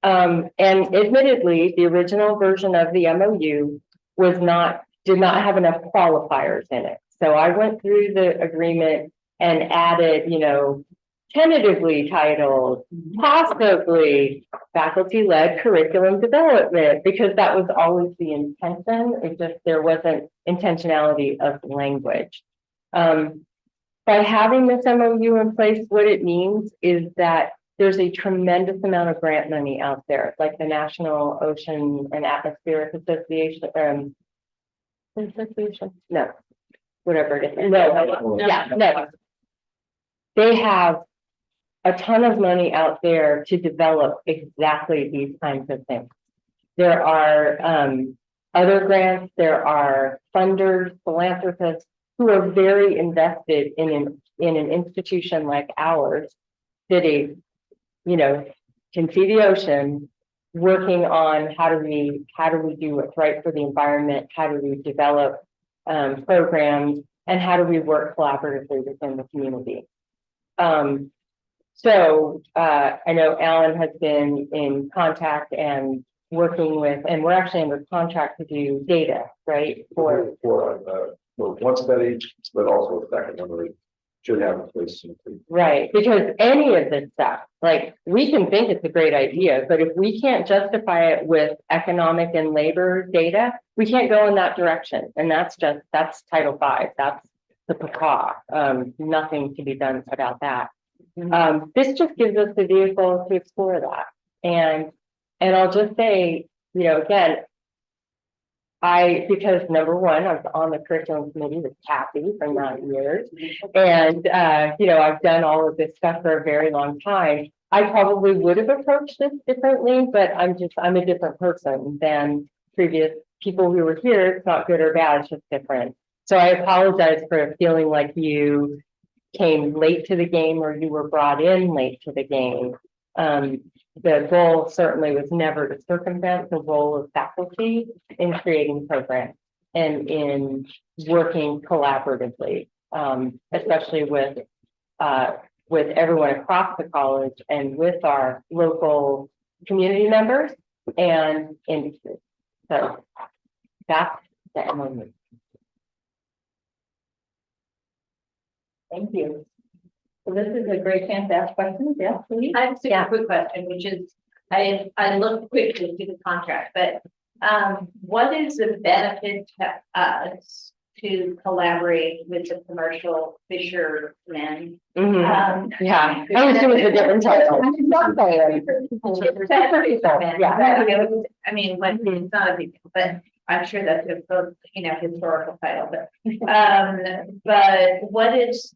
And admittedly, the original version of the MOU did not have enough qualifiers in it. So I went through the agreement and added, tentatively titled, possibly faculty-led curriculum development, because that was always the intention. It's just there wasn't intentionality of language. By having this MOU in place, what it means is that there's a tremendous amount of grant money out there, like the National Ocean and Atmospheric Association, no, whatever it is. No. They have a ton of money out there to develop exactly these kinds of things. There are other grants, there are funders, philanthropists who are very invested in an institution like ours, that can see the ocean, working on how do we do what's right for the environment, how do we develop programs, and how do we work collaboratively within the community. So I know Alan has been in contact and working with, and we're actually under contract to do data, right? For one study, but also a second one should have a place soon. Right, because any of this stuff, like, we can think it's a great idea, but if we can't justify it with economic and labor data, we can't go in that direction. And that's Title V, that's the PACA, nothing to be done about that. This just gives us the vehicle to explore that. And I'll just say, again, because number one, I was on the curriculum committee with Kathy for 9 years. And, I've done all of this stuff for a very long time. I probably would have approached this differently, but I'm a different person than previous people who were here. It's not good or bad, it's just different. So I apologize for feeling like you came late to the game or you were brought in late to the game. The goal certainly was never to circumvent the role of faculty in creating programs and in working collaboratively, especially with everyone across the college and with our local community members and industry. So that's the MOU. Thank you. So this is a great chance to ask questions. Yes, please. I have a super quick question, which is, I looked quickly through the contract, but what is the benefit to us to collaborate with the commercial fishermen? Yeah, I was doing a different title. Yeah, I mean, it's not a big deal, but I'm sure that's a historical title, but what is,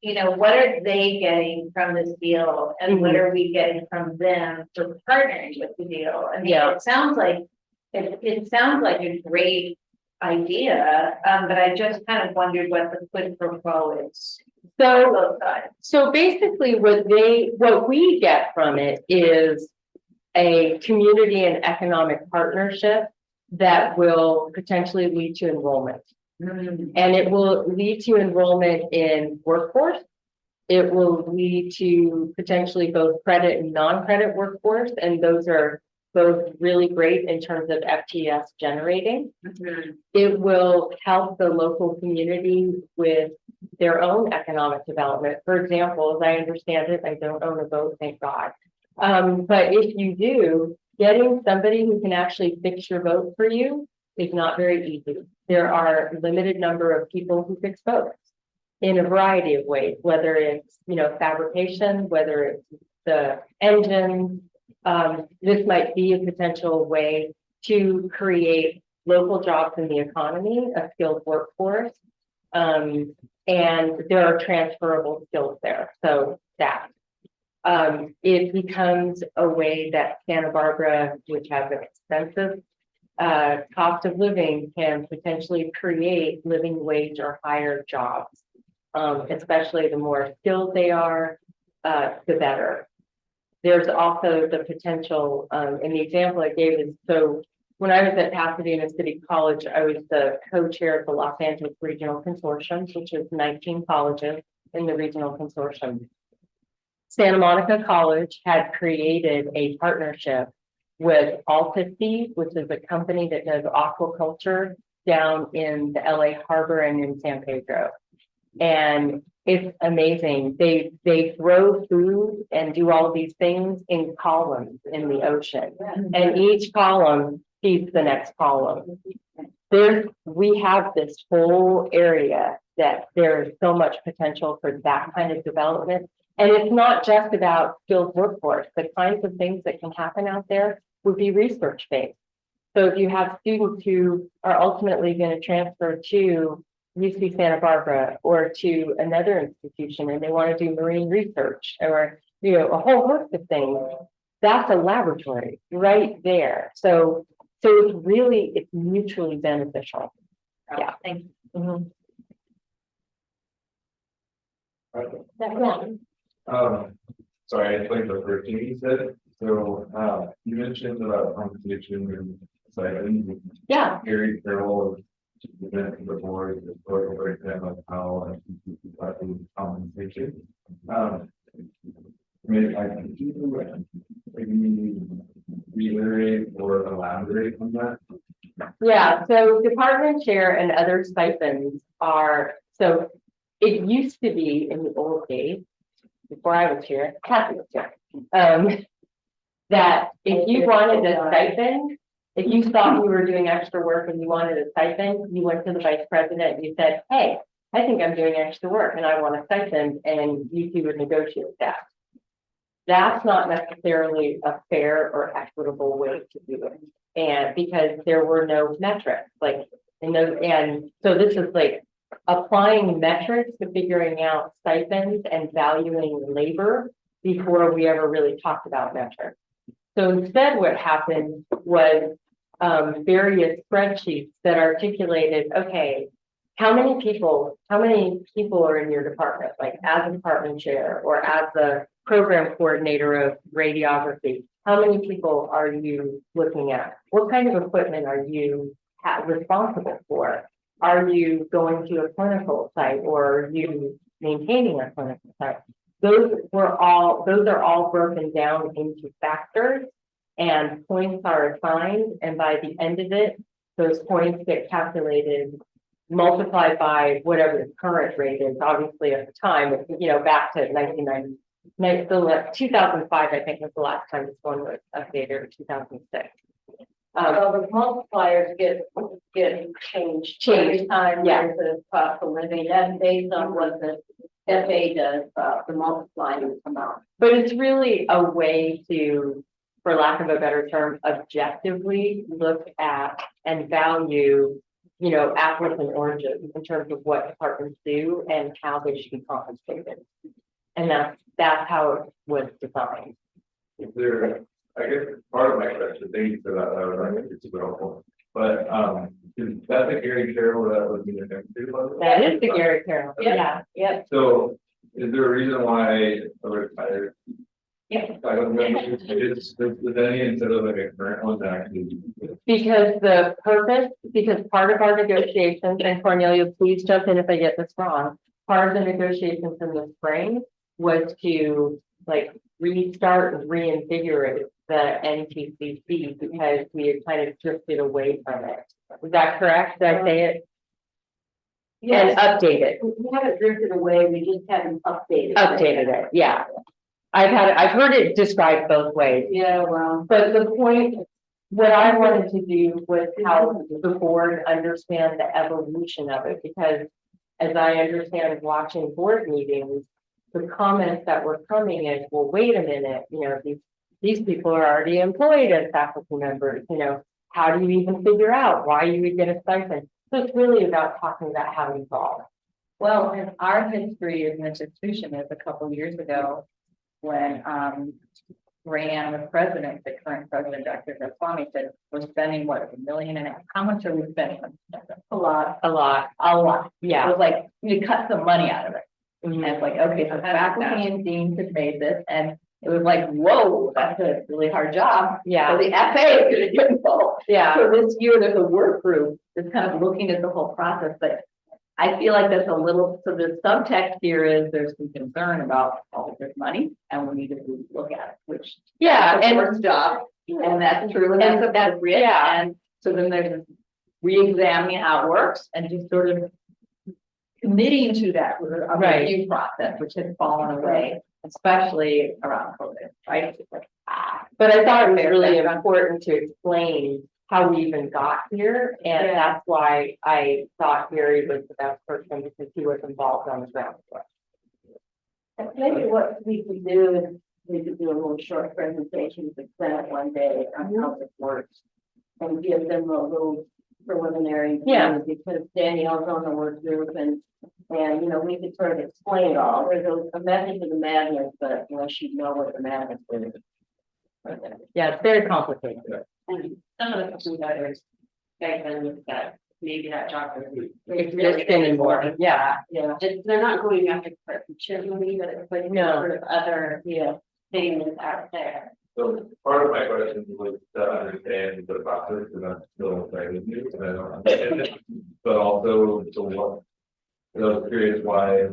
what are they getting from this deal and what are we getting from them for partnering with the deal? I mean, it sounds like a great idea, but I just kind of wondered what the quid pro quo is. So, Both sides. so basically what we get from it is a community and economic partnership that will potentially lead to enrollment. And it will lead to enrollment in workforce. It will lead to potentially both credit and non-credit workforce, and those are both really great in terms of FTS generating. It will help the local community with their own economic development. For example, as I understand it, I don't own a boat, thank God. But if you do, getting somebody who can actually fix your boat for you is not very easy. There are a limited number of people who fix boats in a variety of ways, whether it's, fabrication, whether it's the engine. This might be a potential way to create local jobs in the economy, a skilled workforce. And there are transferable skills there, so that. It becomes a way that Santa Barbara, which has an expensive cost of living, can potentially create living wage or higher jobs. Especially the more skilled they are, the better. There's also the potential, and the example I gave is, so when I was at Pasadena City College, I was the co-chair of the Los Angeles Regional Consortium, which is 19 colleges in the regional consortium. Santa Monica College had created a partnership with Alta-Sea, which is a company that does aquaculture down in the LA Harbor and in San Pedro. And it's amazing. They grow food and do all these things in columns in the ocean. And each column feeds the next column. We have this whole area that there's so much potential for that kind of development. And it's not just about skilled workforce. The kinds of things that can happen out there would be research-based. So if you have students who are ultimately going to transfer to UC Santa Barbara or to another institution and they want to do marine research or, a whole host of things, that's a laboratory right there. So it's mutually beneficial. Yeah. Thank you. Mhm. Sorry, I think the first thing you said, so, you mentioned about compensation and stipends. Yeah. Gary Carroll, the event of the board, the historical breakdown of how compensation. Maybe reiterate or elaborate on that. Yeah, so department chair and other stipends are, so it used to be in the old days, before I was here, Kathy was here. That if you wanted a stipend, if you thought you were doing extra work and you wanted a stipend, you went to the vice president and you said, hey, I think I'm doing extra work and I want a stipend, and you two would negotiate that. That's not necessarily a fair or equitable way to do it. And because there were no metrics, and so this is like applying metrics to figuring out stipends and valuing labor before we ever really talked about metrics. So instead, what happened was various spreadsheets that articulated, okay, how many people are in your department, like as a department chair or as the program coordinator of radiography? How many people are you looking at? What kind of equipment are you responsible for? Are you going to a clinical site or are you maintaining a clinical site? Those are all broken down into factors, and points are assigned. And by the end of it, those points get calculated, multiplied by whatever the current rate is. Obviously, at the time, back to 1990. 2005, I think, was the last time this one was updated, or 2006. So the multipliers get changed every time there's a cost of living, and based on what the FA does, the multiplying amount. But it's really a way to, for lack of a better term, objectively look at and value, apples and oranges in terms of what departments do and how they should be compensated. And that's how it was designed. Is there, I guess part of my question, thank you for that, I think it's super helpful. But Is that the Gary Carroll that was in the next year? That is the Gary Carroll. Yeah. Yeah. So is there a reason why a retired? Yeah. I don't know, it's any instead of like a current one that actually. Because the purpose, because part of our negotiations, and Cornelia, please jump in if I get this wrong. Part of the negotiations in the spring was to like restart and reinvigorate the NTCC because we had kind of drifted away from it. Is that correct? Did I say it? And update it. We haven't drifted away, we just haven't updated. Updated it, yeah. I've heard it described both ways. Yeah, well. But the point, what I wanted to do was help the board understand the evolution of it, because as I understand watching board meetings, the comments that were coming is, well, wait a minute, you know, these people are already employed as faculty members, you know, how do you even figure out why you would get a stipend? So it's really about talking about how we solve. Well, in our history as an institution is a couple years ago, when Rayanne was president, the current president, Dr. Goswami, said, we're spending what, $1.5 million? How much are we spending? A lot. It Yeah, it was was like, you cut some money out of it. like, And it's like, okay, so faculty and deans have made this, and it was like, whoa, that's a really hard job. So yeah, the FA is gonna get involved. yeah, So this year, there's a work group that's kind of looking at the whole process, but I feel like that's a little, so the subtext here is there's some concern about all this money, and we need to really look at it, which. yeah, That's the and board's job, and that's true, and that's appropriate, yeah. and so then there's re-examining how it works, and just sort of committing to that Right. review process, which has fallen away, especially around COVID, right? It's like, But I thought it was Fair, really fair. important to explain how we even got here, and Yeah. that's why I thought Gary was the best person, because he was involved on the ground floor. Maybe what we could do is we could do a little short presentation to Senate one day on how this works. And give them a little preliminary. view, Yeah. Because Danielle's on the work group and you know, we could sort of explain it all. There's a method to the madness, but unless you know what the madness is. Yeah, it's very complicated. And some of the computers, that maybe that chocolate. Exist anymore, yeah, Yeah, they're not going after perpetuity, but it's like No. sort of other, things out there. So part of my question was to understand the process, and I'm still trying to do, and I don't understand it. But also to what, I was curious why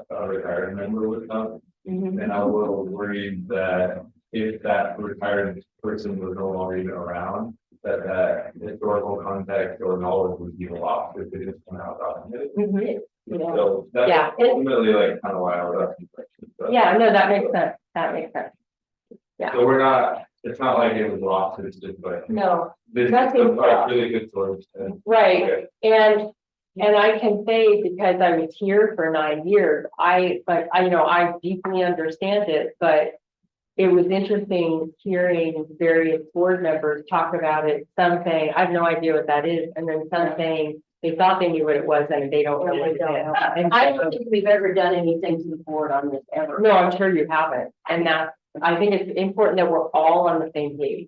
a retired member would come. And I was a little worried that if that retired person was no longer even around, that historical context or knowledge would be lost if they just come out documented. Yeah. So that's Yeah. ultimately like kind of why I was asking questions. but- Yeah, no, that makes sense, that makes sense. So we're not, it's not like it was lost, it's just like, No, this is nothing's a lost. really good source. And right, okay. and I can say, because I was here for 9 years, I deeply understand it, but it was interesting hearing various board members talk about it, some saying, I have no idea what that is, and then some saying they thought they knew what it was and they don't know what it is. And I don't think we've ever done anything to the board on this ever. no, I'm sure you haven't, and that's, I think it's important that we're all on the same page.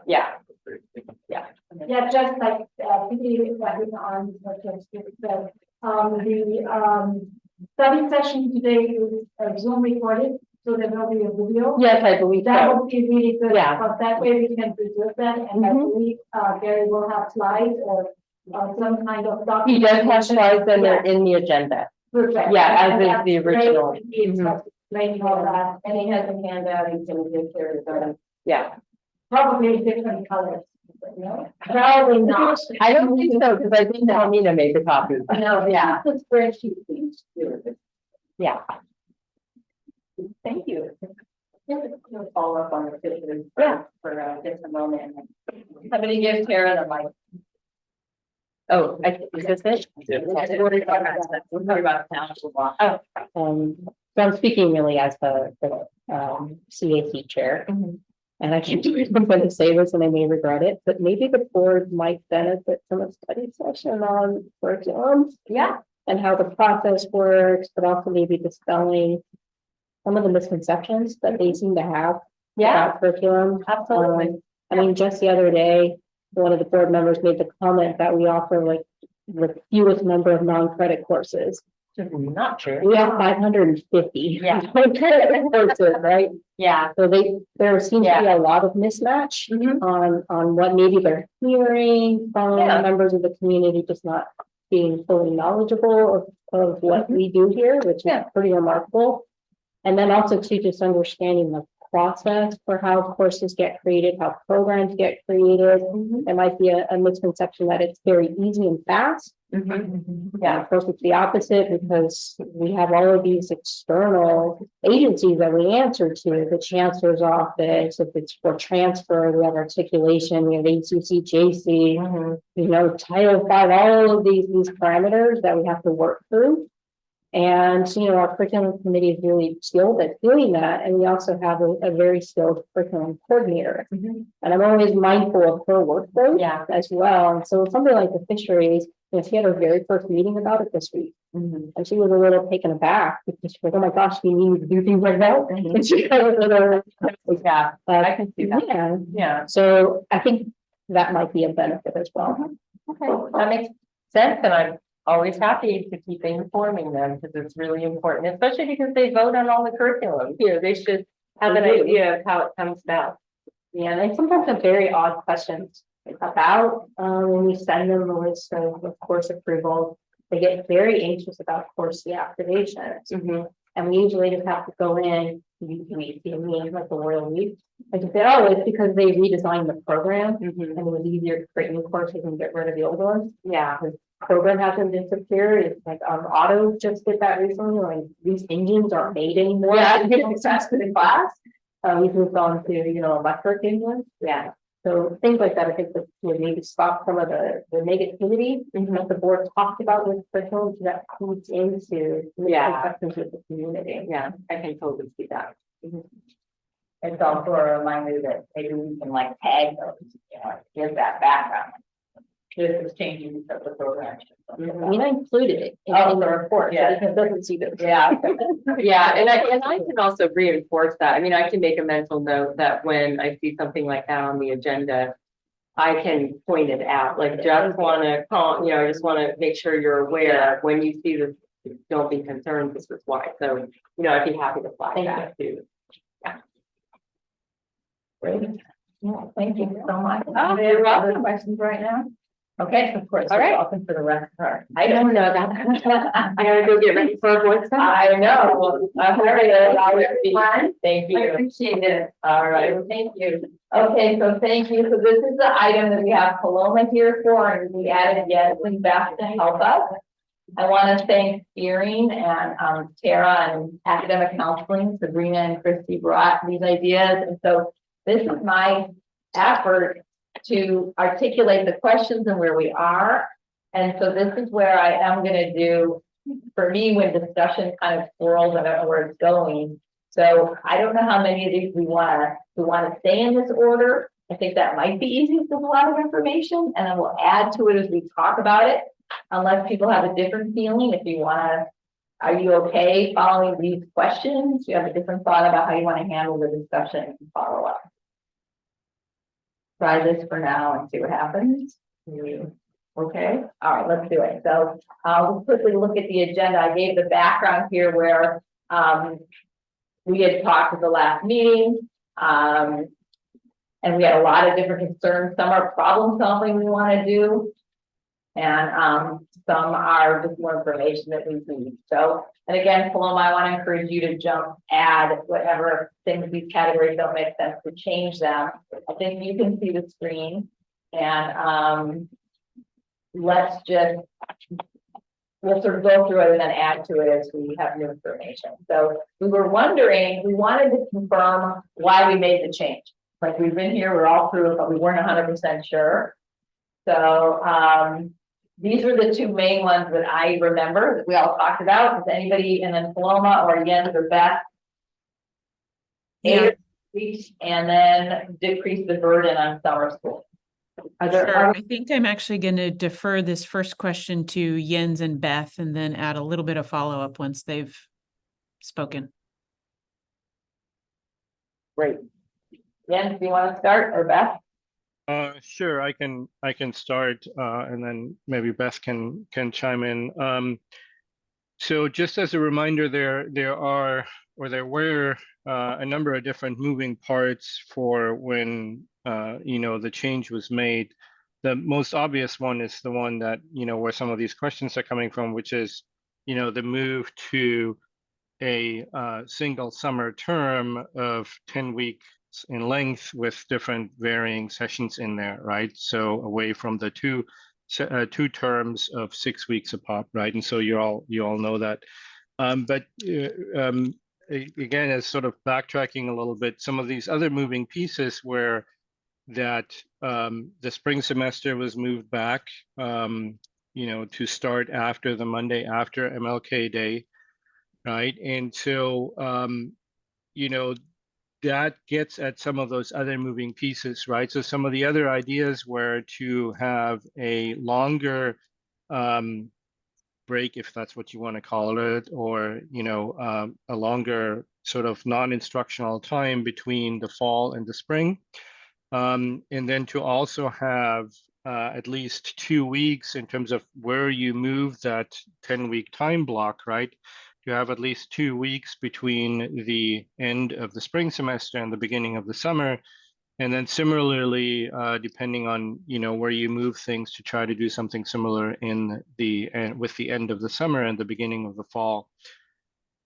Yeah. Yeah, Yeah, just like, thinking that was on, what just said, the study session today is Zoom recorded, so there will be a video. yes, I believe That so. would be really good, Yeah. but that way we can preserve that, and I Mhm. believe, Gary will have slides or some kind of He document. does have slides and they're in the agenda. Perfect. Yeah, as And is that's the great. original. He's explaining all that, and he has a handout, he can give care of Yeah, probably different colors. You know? Probably not. I don't think so, because I think Almina made the copy. No, Yeah. The spreadsheet things. Yeah, Thank you. Follow up on the pictures. Yeah. For just a moment. Somebody give Tara the mic. oh, is this it? We're talking about council law. So I'm speaking really as the CAC chair. And I can't remember when to say this and I may regret it, but maybe the board might benefit from a study session on curriculum. Yeah. And how the process works, but also maybe dispelling some of the misconceptions that they seem to have. Yeah. About curriculum. Absolutely. I mean, just the other day, one of the board members made the comment that we offer like the fewest number of non-credit courses. Not true. We have 550. Yeah. Courses, right? Yeah. So there seems to be a lot of mismatch Mhm. on what maybe they're hearing from Yeah. members of the community, just not being fully knowledgeable of what we do here, which is Yeah. pretty remarkable. And then also to just understanding the process for how courses get created, how programs get created. There might be a misconception that it's very easy and fast. Yeah, of course, it's the opposite because we have all of these external agencies that we answer to, the chancellor's office, if it's for transfer, we have articulation, we have ACC, JC, you know, Title V, all of these parameters that we have to work through. And, you know, our curriculum committee is really skilled at doing that, and we also have a very skilled curriculum coordinator. And I'm always mindful of her workload as well, and so something like the fisheries, you know, she had her very first meeting about it this week. And she was a little taken aback because she's like, oh my gosh, you need me to do things like that? And she got a little, I can see that. Yeah, Yeah. so I think that might be a benefit as well. Okay, that makes sense, and I'm always happy to keep informing them because it's really important, especially because they vote on all the curriculum here. They should have an idea of how it comes about. Yeah, and sometimes they're very odd questions about, when we send them a list of course approval, they get very anxious about course deactivations. And we usually just have to go in, we see a meeting like the Royal Week, and just say, oh, it's because they redesigned the program and it was easier to create new courses and get rid of the old ones. Yeah. The program hasn't disappeared, it's like, Auto just did that recently, like, these engines aren't made anymore. Yeah. It's faster in class. We've moved on to, you know, electric engines. Yeah. So things like that, I think that would maybe stop some of the negativity that the board talked about with curriculum that feeds into discussions with the community. Yeah, I can totally see that. It's also a reminder that maybe we can like tag those, you know, give that background. This is changing because of the program. I mean, I included it in the report, so it doesn't see this. Yeah, yeah, and I can also reinforce that. I mean, I can make a mental note that when I see something like that on the agenda, I can point it out, like just wanna call, you know, I just wanna make sure you're aware, when you see this, don't be concerned, this is why. So, you know, I'd be happy to flag that too. Great. Yeah, thank you so much. Oh, Are you're there other welcome. questions right now? Okay, of course. All right. Welcome for the rest of our. I don't know that. I gotta go get ready for a voice. I know. Thank I you. appreciate it. All right, well, thank you. Okay, so thank you. So this is the item that we have Paloma here for, and we added Yasmin Beth to help us. I want to thank Spearing and Tara and Academic Counseling, Sabrina and Christy brought these ideas. And so this is my effort to articulate the questions and where we are. And so this is where I am going to do, for me, when discussion kind of swirls, I don't know where it's going. So I don't know how many of these we want to stay in this order. I think that might be easy with a lot of information, and then we'll add to it as we talk about it. Unless people have a different feeling, if you want to, are you okay following these questions? Do you have a different thought about how you want to handle the discussion and follow up? Try this for now and see what happens. Okay, all right, let's do it. So we'll quickly look at the agenda. I gave the background here where we had talked at the last meeting. And we had a lot of different concerns. Some are problem solving we want to do. And some are just more information that we need. So, and again, Paloma, I want to encourage you to add whatever things these categories don't make sense to change them. I think you can see the screen, and we'll sort of go through it and then add to it as we have new information. So we wanted to confirm why we made the change. Like, we've been here, we're all through it, but we weren't 100% sure. So these are the two main ones that I remember that we all talked about. Does anybody, and then Paloma or Jens or Beth? Yeah. And then decrease the burden on summer school. Sure. I think I'm actually going to defer this first question to Jens and Beth, and then add a little bit of follow-up once they've spoken. Great. Jens, do you want to start, or Beth? Sure, I can start, and then maybe Beth can chime in. So just as a reminder, there were a number of different moving parts for when the change was made. The most obvious one is the one that where some of these questions are coming from, which is the move to a single summer term of 10 weeks in length with different varying sessions in there, right? So away from the two terms of 6 weeks apart, right? And so you all know that. But again, as sort of backtracking a little bit, some of these other moving pieces were that the spring semester was moved back, to start after the Monday after MLK Day, right? And so, that gets at some of those other moving pieces, right? So some of the other ideas were to have a longer break, if that's what you want to call it, or a longer sort of non-instructional time between the fall and the spring, and then to also have at least 2 weeks in terms of where you move that 10-week time block, right? You have at least 2 weeks between the end of the spring semester and the beginning of the summer. And then similarly, depending on where you move things, to try to do something similar with the end of the summer and the beginning of the fall.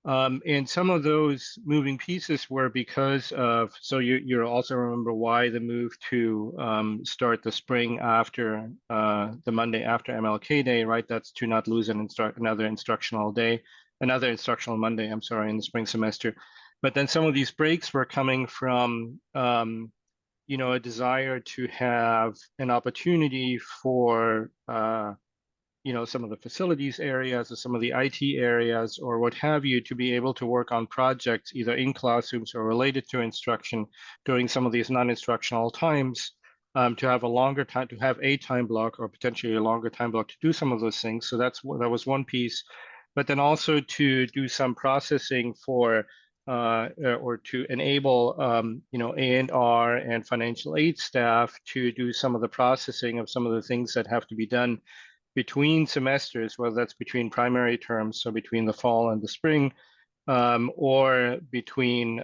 And some of those moving pieces were because of, so you also remember why the move to start the spring after the Monday after MLK Day, right? That's to not lose another instructional Monday, I'm sorry, in the spring semester. But then some of these breaks were coming from, a desire to have an opportunity for, some of the facilities areas or some of the IT areas or what have you, to be able to work on projects either in classrooms or related to instruction during some of these non-instructional times, to have a longer time, to have a time block or potentially a longer time block to do some of those things. So that was one piece. But then also to do some processing for or to enable A&R and financial aid staff to do some of the processing of some of the things that have to be done between semesters, whether that's between primary terms, so between the fall and the spring, or between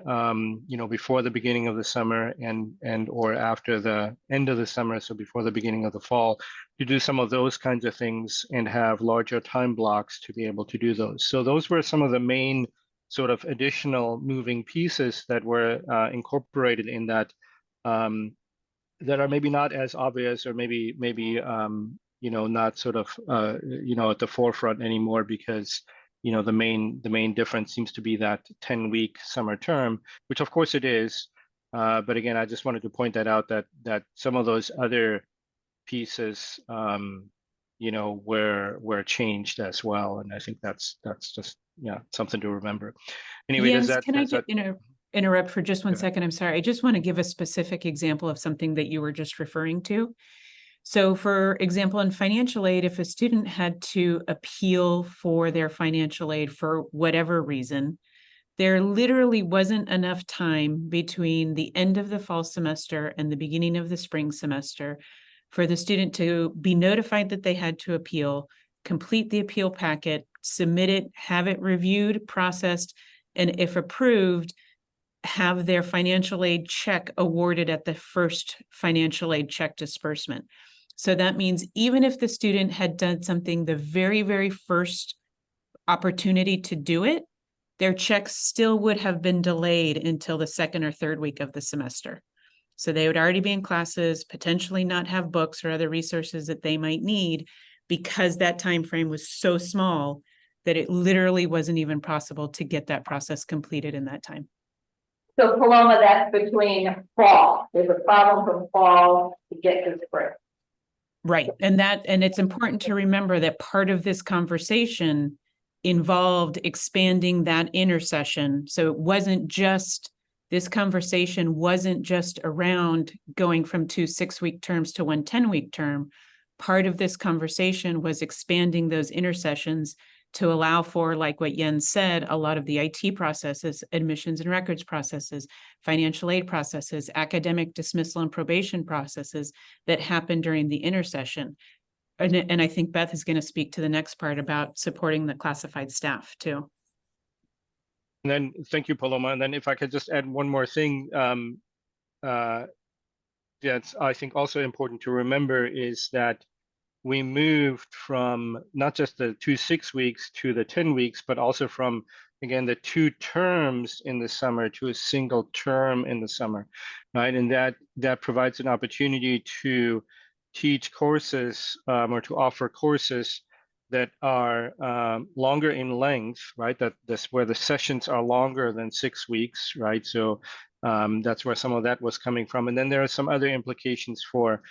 before the beginning of the summer and or after the end of the summer, so before the beginning of the fall, to do some of those kinds of things and have larger time blocks to be able to do those. So those were some of the main sort of additional moving pieces that were incorporated in that, that are maybe not as obvious, or maybe not sort of at the forefront anymore, because the main difference seems to be that 10-week summer term, which of course it is. But again, I just wanted to point that out, that some of those other pieces were changed as well. And I think that's just something to remember. Anyway, Jens, can I just interrupt for just one second? I'm sorry. I just want to give a specific example of something that you were just referring to. So for example, in financial aid, if a student had to appeal for their financial aid for whatever reason, there literally wasn't enough time between the end of the fall semester and the beginning of the spring semester for the student to be notified that they had to appeal, complete the appeal packet, submit it, have it reviewed, processed, and if approved, have their financial aid check awarded at the first financial aid check disbursement. So that means even if the student had done something the very, very first opportunity to do it, their checks still would have been delayed until the second or third week of the semester. So they would already be in classes, potentially not have books or other resources that they might need, because that time frame was so small that it literally wasn't even possible to get that process completed in that time. So Paloma, that's between fall. There's a problem from fall to get to spring. Right. And it's important to remember that part of this conversation involved expanding that intercession. So it wasn't just, this conversation wasn't just around going from 2 6-week terms to 1 10-week term. Part of this conversation was expanding those intercessions to allow for, like what Jens said, a lot of the IT processes, admissions and records processes, financial aid processes, academic dismissal and probation processes that happen during the intersession. And I think Beth is going to speak to the next part about supporting the classified staff too. And then, thank you, Paloma. And then if I could just add one more thing, that's I think also important to remember is that we moved from not just the 2 6 weeks to the 10 weeks, but also from, again, the 2 terms in the summer to a single term in the summer, right? And that provides an opportunity to teach courses or to offer courses that are longer in length, right? That's where the sessions are longer than 6 weeks, right? So that's where some of that was coming from. And then there are some other implications for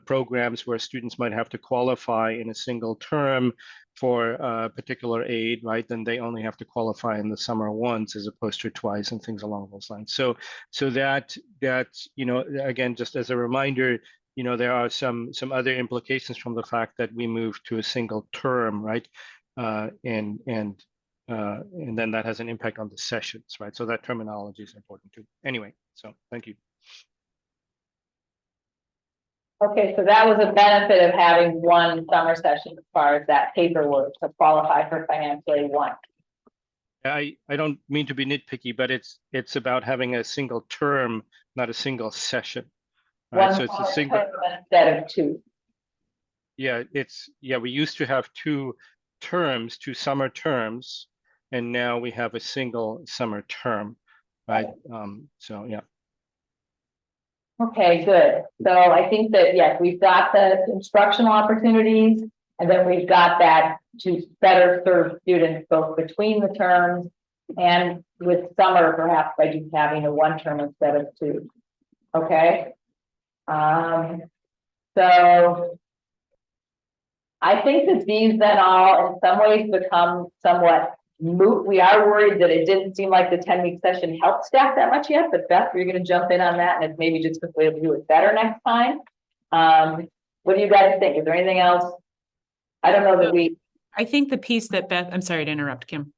programs where students might have to qualify in a single term for a particular aid, right? Then they only have to qualify in the summer once as opposed to twice and things along those lines. So that, you know, again, just as a reminder, you know, there are some other implications from the fact that we moved to a single term, right? And then that has an impact on the sessions, right? So that terminology is important too. Anyway, so thank you. Okay, so that was a benefit of having one summer session as far as that paperwork to qualify for financial aid one. I don't mean to be nitpicky, but it's about having a single term, not a single session. Right? One So it's a summer single. term instead of 2. Yeah, we used to have 2 terms, 2 summer terms, and now we have a single summer term, right? So yeah. Okay, good. So I think that, yes, we've got the instructional opportunities, and then we've got that to better serve students both between the terms and with summer, perhaps by just having a 1 term instead of 2. Okay. So I think that these then all in some ways become somewhat moot. We are worried that it didn't seem like the 10-week session helped staff that much yet, but Beth, you're going to jump in on that, and it's maybe just because we'll do it better next time. What do you guys think? Is there anything else? I don't know that I think the piece that Beth, I'm sorry to interrupt, Kim.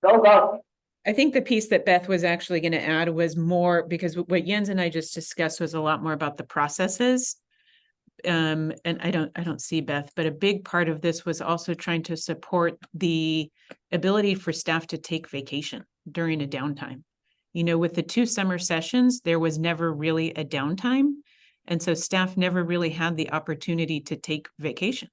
Go. I think the piece that Beth was actually going to add was more, because what Jens and I just discussed was a lot more about the processes. And I don't see Beth, but a big part of this was also trying to support the ability for staff to take vacation during a downtime. You know, with the 2 summer sessions, there was never really a downtime. And so staff never really had the opportunity to take vacation.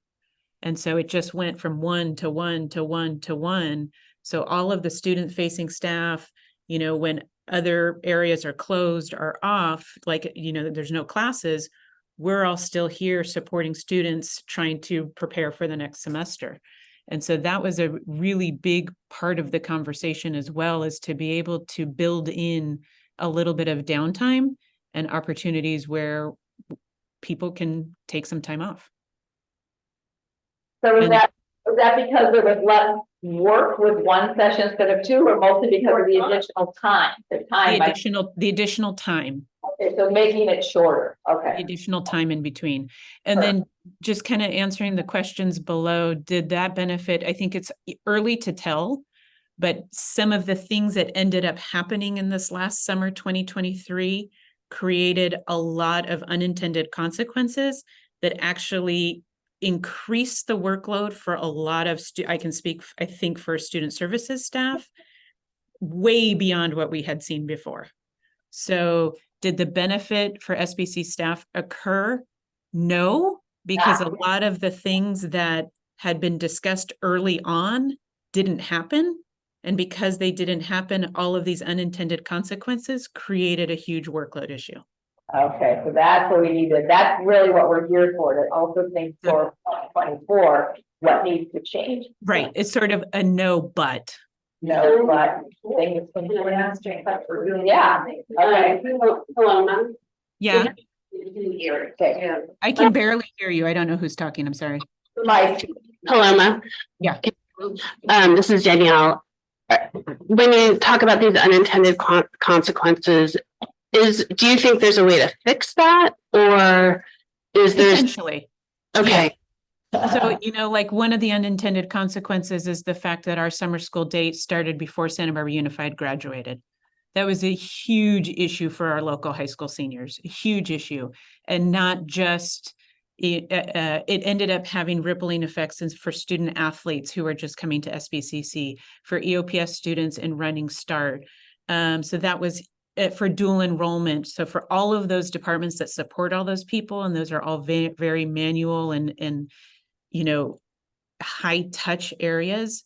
And so it just went from 1 to 1 to 1 to 1. So all of the student facing staff, you know, when other areas are closed or off, like, you know, there's no classes, we're all still here supporting students trying to prepare for the next semester. And so that was a really big part of the conversation as well, is to be able to build in a little bit of downtime and opportunities where people can take some time off. So was that because there was less work with 1 session instead of 2, or mostly because of the additional time? The additional time. Okay, so making it shorter. Okay. The additional time in between. And then just kind of answering the questions below, did that benefit? I think it's early to tell, but some of the things that ended up happening in this last summer, 2023, created a lot of unintended consequences that actually increased the workload for a lot of I can speak, I think, for student services staff way beyond what we had seen before. So did the benefit for SBC staff occur? No, because a lot of the things that had been discussed early on didn't happen. And because they didn't happen, all of these unintended consequences created a huge workload issue. Okay, so that's what we needed. That's really what we're here for, to also think for 2024, what needs to change. Right. It's sort of a no, but. No, but things can be yeah. Okay. Hello, Yeah, Okay. I can barely hear you. I don't know who's talking. I'm sorry. Mike. Paloma. Yeah. This is Danielle. When you talk about these unintended consequences, do you think there's a way to fix that, or is there? Potentially. Okay. So, like one of the unintended consequences is the fact that our summer school date started before Santa Barbara Unified graduated. That was a huge issue for our local high school seniors, a huge issue. And not just, it ended up having rippling effects for student athletes who are just coming to SBCC, for EOPS students in Running Start. So that was for dual enrollment. So for all of those departments that support all those people, and those are all very, very manual and high touch areas,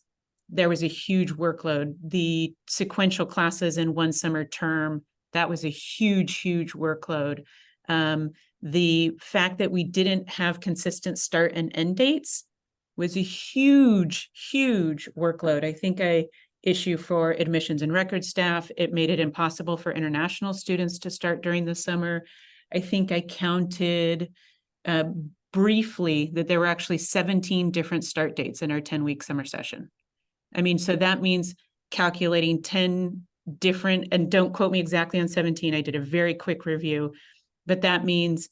there was a huge workload. The sequential classes in one summer term, that was a huge workload. The fact that we didn't have consistent start and end dates was a huge workload. I think issue for admissions and record staff. It made it impossible for international students to start during the summer. I think I counted briefly that there were actually 17 different start dates in our 10-week summer session. I mean, so that means calculating 10 different, and don't quote me exactly on 17, I did a very quick review, but that means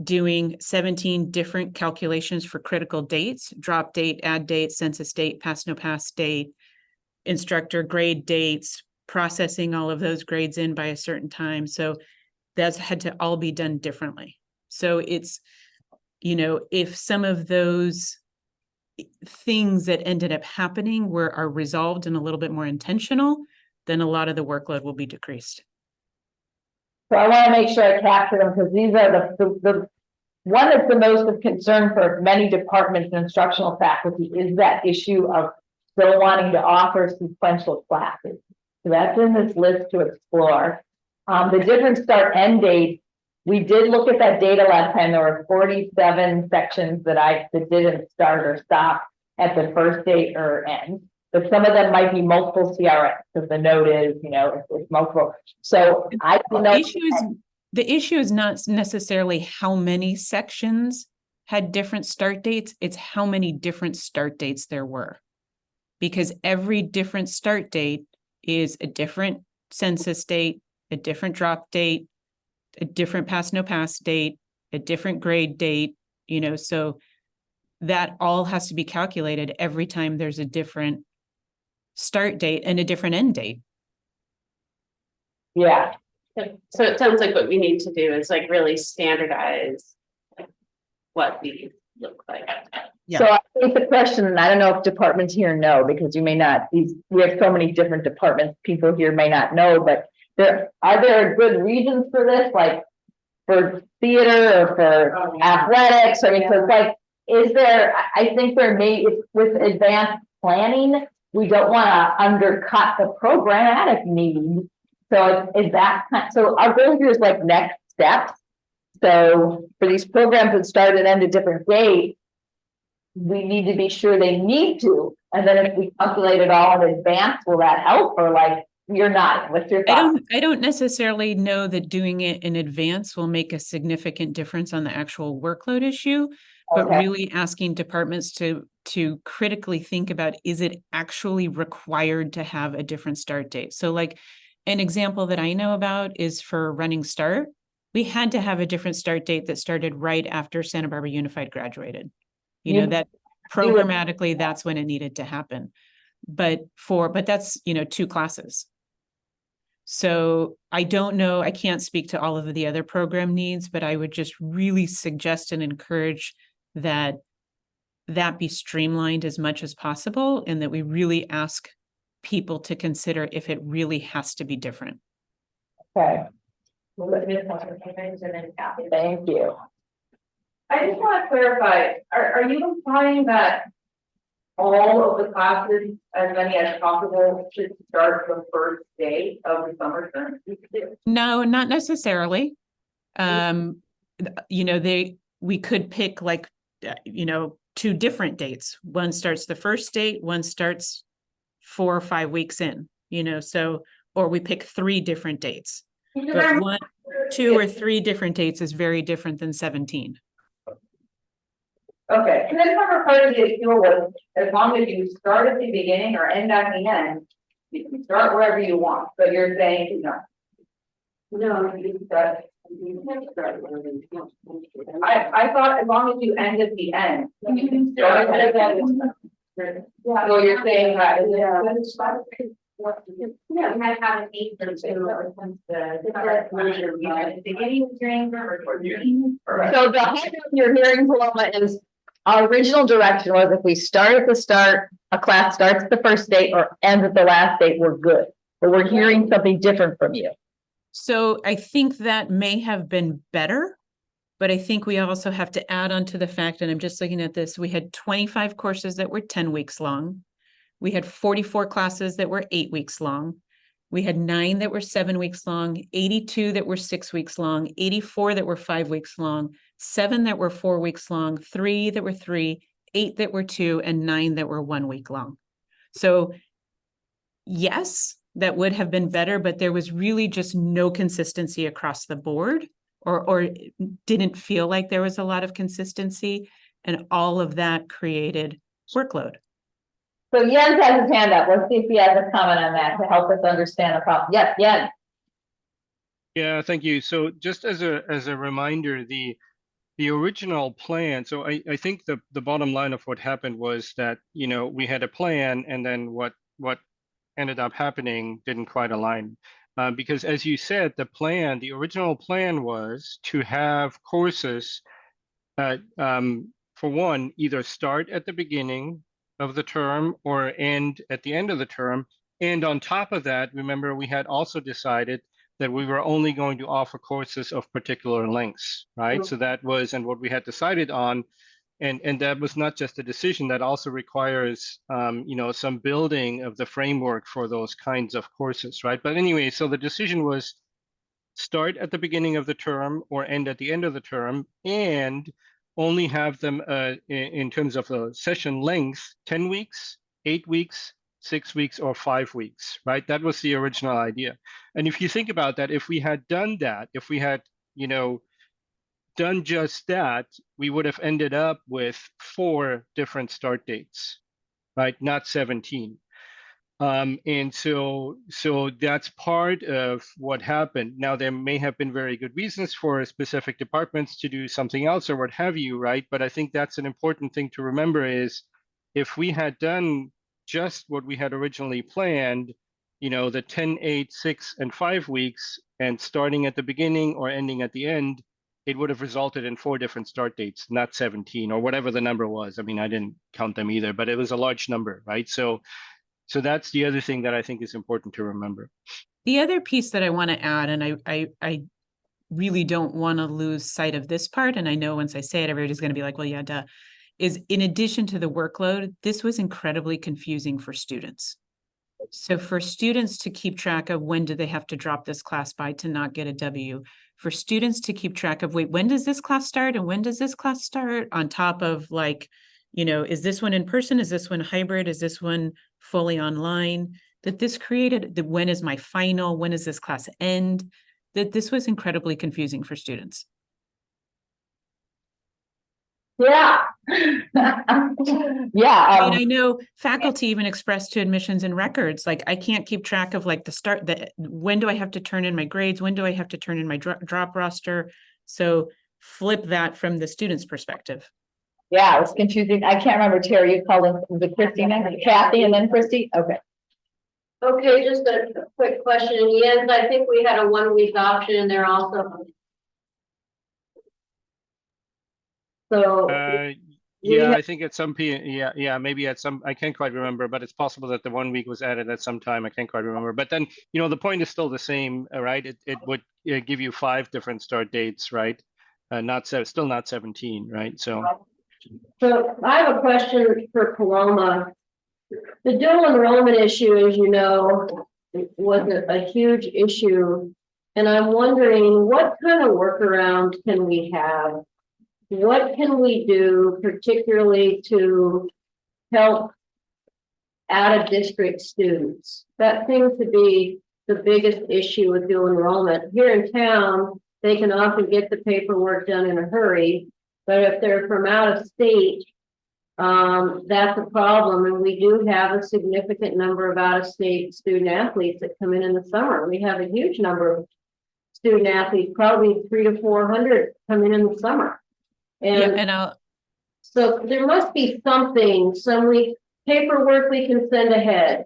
doing 17 different calculations for critical dates: drop date, add date, census date, pass no pass date, instructor grade dates, processing all of those grades in by a certain time. So that's had to all be done differently. So it's, if some of those things that ended up happening are resolved and a little bit more intentional, then a lot of the workload will be decreased. So I want to make sure I capture them, because these are the one that's the most of concern for many departments and instructional faculty is that issue of still wanting to offer sequential classes. So that's in this list to explore. The different start end dates, we did look at that data last time. There were 47 sections that didn't start or stop at the first date or end, but some of them might be multiple CRS, because the note is, it's multiple. So I don't know. The issue is not necessarily how many sections had different start dates, it's how many different start dates there were. Because every different start date is a different census date, a different drop date, a different pass no pass date, a different grade date, so that all has to be calculated every time there's a different start date and a different end date. Yeah. So it sounds like what we need to do is like really standardize what these look like. Yeah. So I think the question, and I don't know if departments here know, because you may not, we have so many different departments, people here may not know, but are there good reasons for this, like for theater or for athletics? I mean, so it's like, I think there may, with advanced planning, we don't want to undercut the programmatic needs. So so our goal here is like next steps. So for these programs that start and end a different date, we need to be sure they need to. And then if we calculate it all in advance, will that help? Or like, you're not, what's your thought? I don't necessarily know that doing it in advance will make a significant difference on the actual workload issue, but really asking departments to critically think about, is it actually required to have a different start date? So like an example that I know about is for Running Start. We had to have a different start date that started right after Santa Barbara Unified graduated. That programmatically, that's when it needed to happen. But that's, 2 classes. So I don't know, I can't speak to all of the other program needs, but I would just really suggest and encourage that be streamlined as much as possible, and that we really ask people to consider if it really has to be different. Okay. Thank you. I just want to clarify, are you implying that all of the classes, as many as possible, should start the first day of the summer term? No, not necessarily. We could pick 2 different dates. One starts the first date, one starts 4 or 5 weeks in, or we pick 3 different dates. But 1, 2, or 3 different dates is very different than 17. Okay, and then part of the issue was, as long as you start at the beginning or end at the end, you can start wherever you want, but you're saying, No, you start. I thought as long as you end at the end. You can start at the end. So you're saying that. Yeah, we might have an eight or two. Beginning, during, or. So the whole thing you're hearing, Paloma, is our original direction was if we start at the start, a class starts at the first date or ends at the last date, we're good. But we're hearing something different from you. So I think that may have been better, but I think we also have to add on to the fact, and I'm just looking at this, we had 25 courses that were 10 weeks long. We had 44 classes that were 8 weeks long. We had 9 that were 7 weeks long, 82 that were 6 weeks long, 84 that were 5 weeks long, 7 that were 4 weeks long, 3 that were 3, 8 that were 2, and 9 that were 1 week long. So yes, that would have been better, but there was really just no consistency across the board, or didn't feel like there was a lot of consistency, and all of that created workload. So Jens has his hand up. Let's see if he has a comment on that to help us understand the problem. Yes, Jens. Yeah, thank you. So just as a reminder, the original plan, so I think the bottom line of what happened was that, you know, we had a plan, and then what ended up happening didn't quite align. Because as you said, the original plan was to have courses for one, either start at the beginning of the term or end at the end of the term. And on top of that, remember, we had also decided that we were only going to offer courses of particular lengths, right? So that was, and what we had decided on, and that was not just a decision, that also requires, you know, some building of the framework for those kinds of courses, right? But anyway, so the decision was start at the beginning of the term or end at the end of the term, and only have them in terms of the session length, 10 weeks, 8 weeks, 6 weeks, or 5 weeks, right? That was the original idea. And if you think about that, if we had done that, if we had, you know, done just that, we would have ended up with 4 different start dates, right? Not 17. And so that's part of what happened. Now, there may have been very good reasons for specific departments to do something else or what have you, right? But I think that's an important thing to remember is if we had done just what we had originally planned, you know, the 10, 8, 6, and 5 weeks, and starting at the beginning or ending at the end, it would have resulted in 4 different start dates, not 17 or whatever the number was. I mean, I didn't count them either, but it was a large number, right? So that's the other thing that I think is important to remember. The other piece that I want to add, and I really don't want to lose sight of this part, and I know once I say it, everybody's going to be like, well, yeah, duh, is in addition to the workload, this was incredibly confusing for students. So for students to keep track of when do they have to drop this class by to not get a W, for students to keep track of, wait, when does this class start and when does this class start, on top of like, you know, is this one in person? Is this one hybrid? Is this one fully online? That this created the when is my final? When does this class end? That this was incredibly confusing for students. Yeah. Yeah. I mean, I know faculty even expressed to admissions and records, like I can't keep track of like when do I have to turn in my grades? When do I have to turn in my drop roster? So flip that from the student's perspective. Yeah, it was confusing. I can't remember, Terry, you called them the Christina, Kathy, and then Christy. Okay. Okay, just a quick question. In the end, I think we had a 1 week option in there also. So. Yeah, I think at some maybe at some, I can't quite remember, but it's possible that the 1 week was added at some time. I can't quite remember. But then, you know, the point is still the same, right? It would give you 5 different start dates, right? Still not 17, right? So I have a question for Paloma. The dual enrollment issue, as you know, was a huge issue. And I'm wondering what kind of workaround can we have? What can we do particularly to help out-of-district students? That seems to be the biggest issue with dual enrollment. Here in town, they can often get the paperwork done in a hurry, but if they're from out of state, that's a problem. And we do have a significant number of out-of-state student athletes that come in the summer. We have a huge number of student athletes, probably 300 to 400 coming in the summer. Yeah, and I'll, So there must be something, paperwork we can send ahead.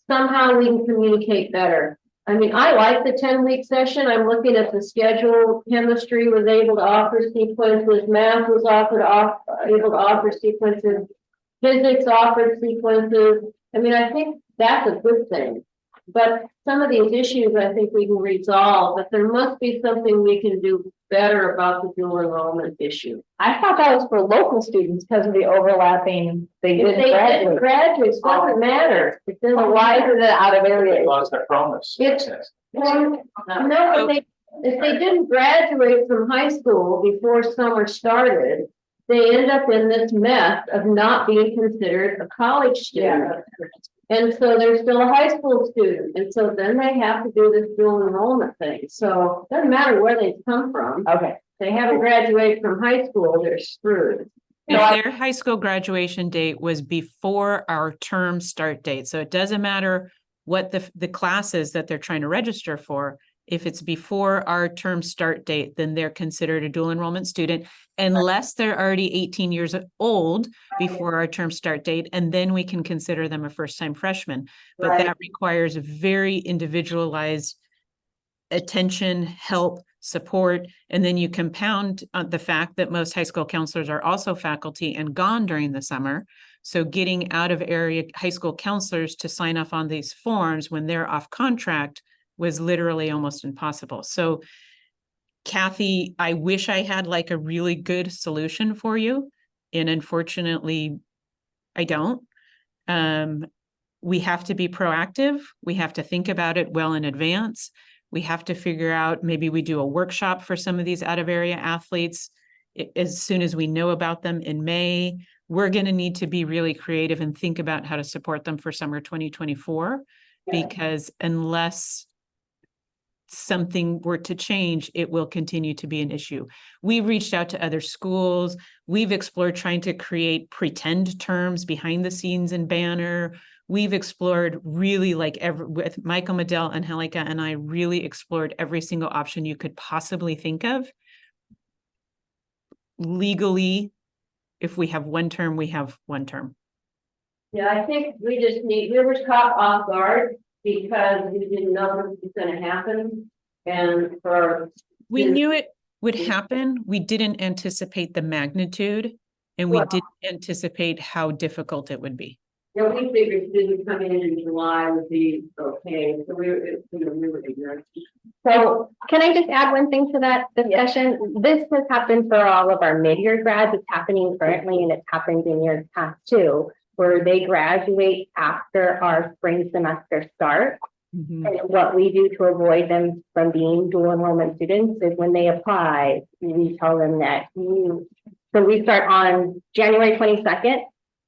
Somehow we can communicate better. I mean, I like the 10-week session. I'm looking at the schedule. Chemistry was able to offer sequences, math was able to offer sequences, physics offered sequences. I mean, I think that's a good thing. But some of these issues, I think we can resolve, but there must be something we can do better about the dual enrollment issue. I thought that was for local students because of the overlapping, they If didn't they graduate. didn't graduate, it doesn't matter. It doesn't So why matter. is it out of area? They lost their promise. It's- Well, no, if they didn't graduate from high school before summer started, they end up in this mess of not being considered a college student. And so they're still a high school student, and so then they have to do this dual enrollment thing, so it doesn't matter where they come from. Okay. If they haven't graduated from high school, they're screwed. if their high school graduation date was before our term start date, so it doesn't matter what the classes that they're trying to register for. If it's before our term start date, then they're considered a dual enrollment student unless they're already 18 years old before our term start date, and then we can consider them a first-time freshman. But Right. that requires very individualized attention, help, support, and then you compound the fact that most high school counselors are also faculty and gone during the summer. So getting out of area high school counselors to sign off on these forms when they're off contract was literally almost impossible. So Kathy, I wish I had like a really good solution for you. And unfortunately, I don't. We have to be proactive. We have to think about it well in advance. We have to figure out, maybe we do a workshop for some of these out of area athletes as soon as we know about them in May. We're going to need to be really creative and think about how to support them for summer 2024, because unless something were to change, it will continue to be an issue. We've reached out to other schools. We've explored trying to create pretend terms behind the scenes in Banner. We've explored really with Michael Medell and Helika and I really explored every single option you could possibly think of. Legally, if we have one term, we have one term. Yeah, I think we were caught off guard because we didn't know what was gonna happen. And We knew it would happen. We didn't anticipate the magnitude, and we Well- didn't anticipate how difficult it would be. yeah, we figured students coming in July would be okay, so we were ignorant. So can I just add one thing to that discussion? This has happened for all of our mid-year grads. It's happening currently and it's happened in years past too, where they graduate after our spring semester starts. Mhm. And what we do to avoid them from being dual enrollment students is when they apply, we tell them that so we start on January 22nd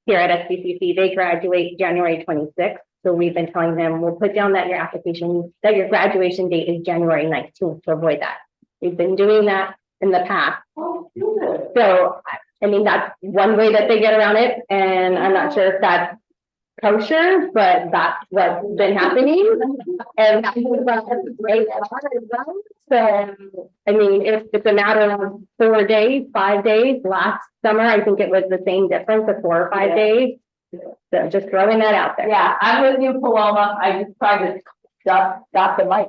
here at SBCC, they graduate January 26th. So we've been telling them, we'll put down that your application, that your graduation date is January 19th to avoid that. We've been doing that in the past. So, I mean, that's one way that they get around it, and I'm not sure if that's kosher, but that's what's been happening. And so, I mean, if it's a matter of 4 days, 5 days, last summer, I think it was the same difference of 4 or 5 days. So just throwing that out there. Yeah, I'm with you, Paloma. I just tried to stop the mic.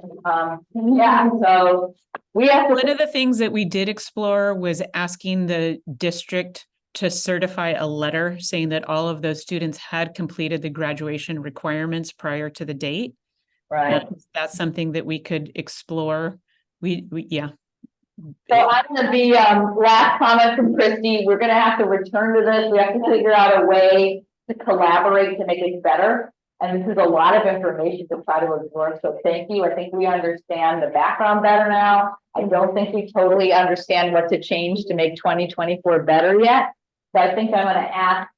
Yeah, so we have to. One of the things that we did explore was asking the district to certify a letter saying that all of those students had completed the graduation requirements prior to the date. Right. That's something that we could explore. Yeah. So I'm gonna be, last comment from Christy, we're gonna have to return to this. We have to figure out a way to collaborate to make it better. And this is a lot of information to try to absorb, so thank you. I think we understand the background better now. I don't think we totally understand what to change to make 2024 better yet. So I think I'm gonna ask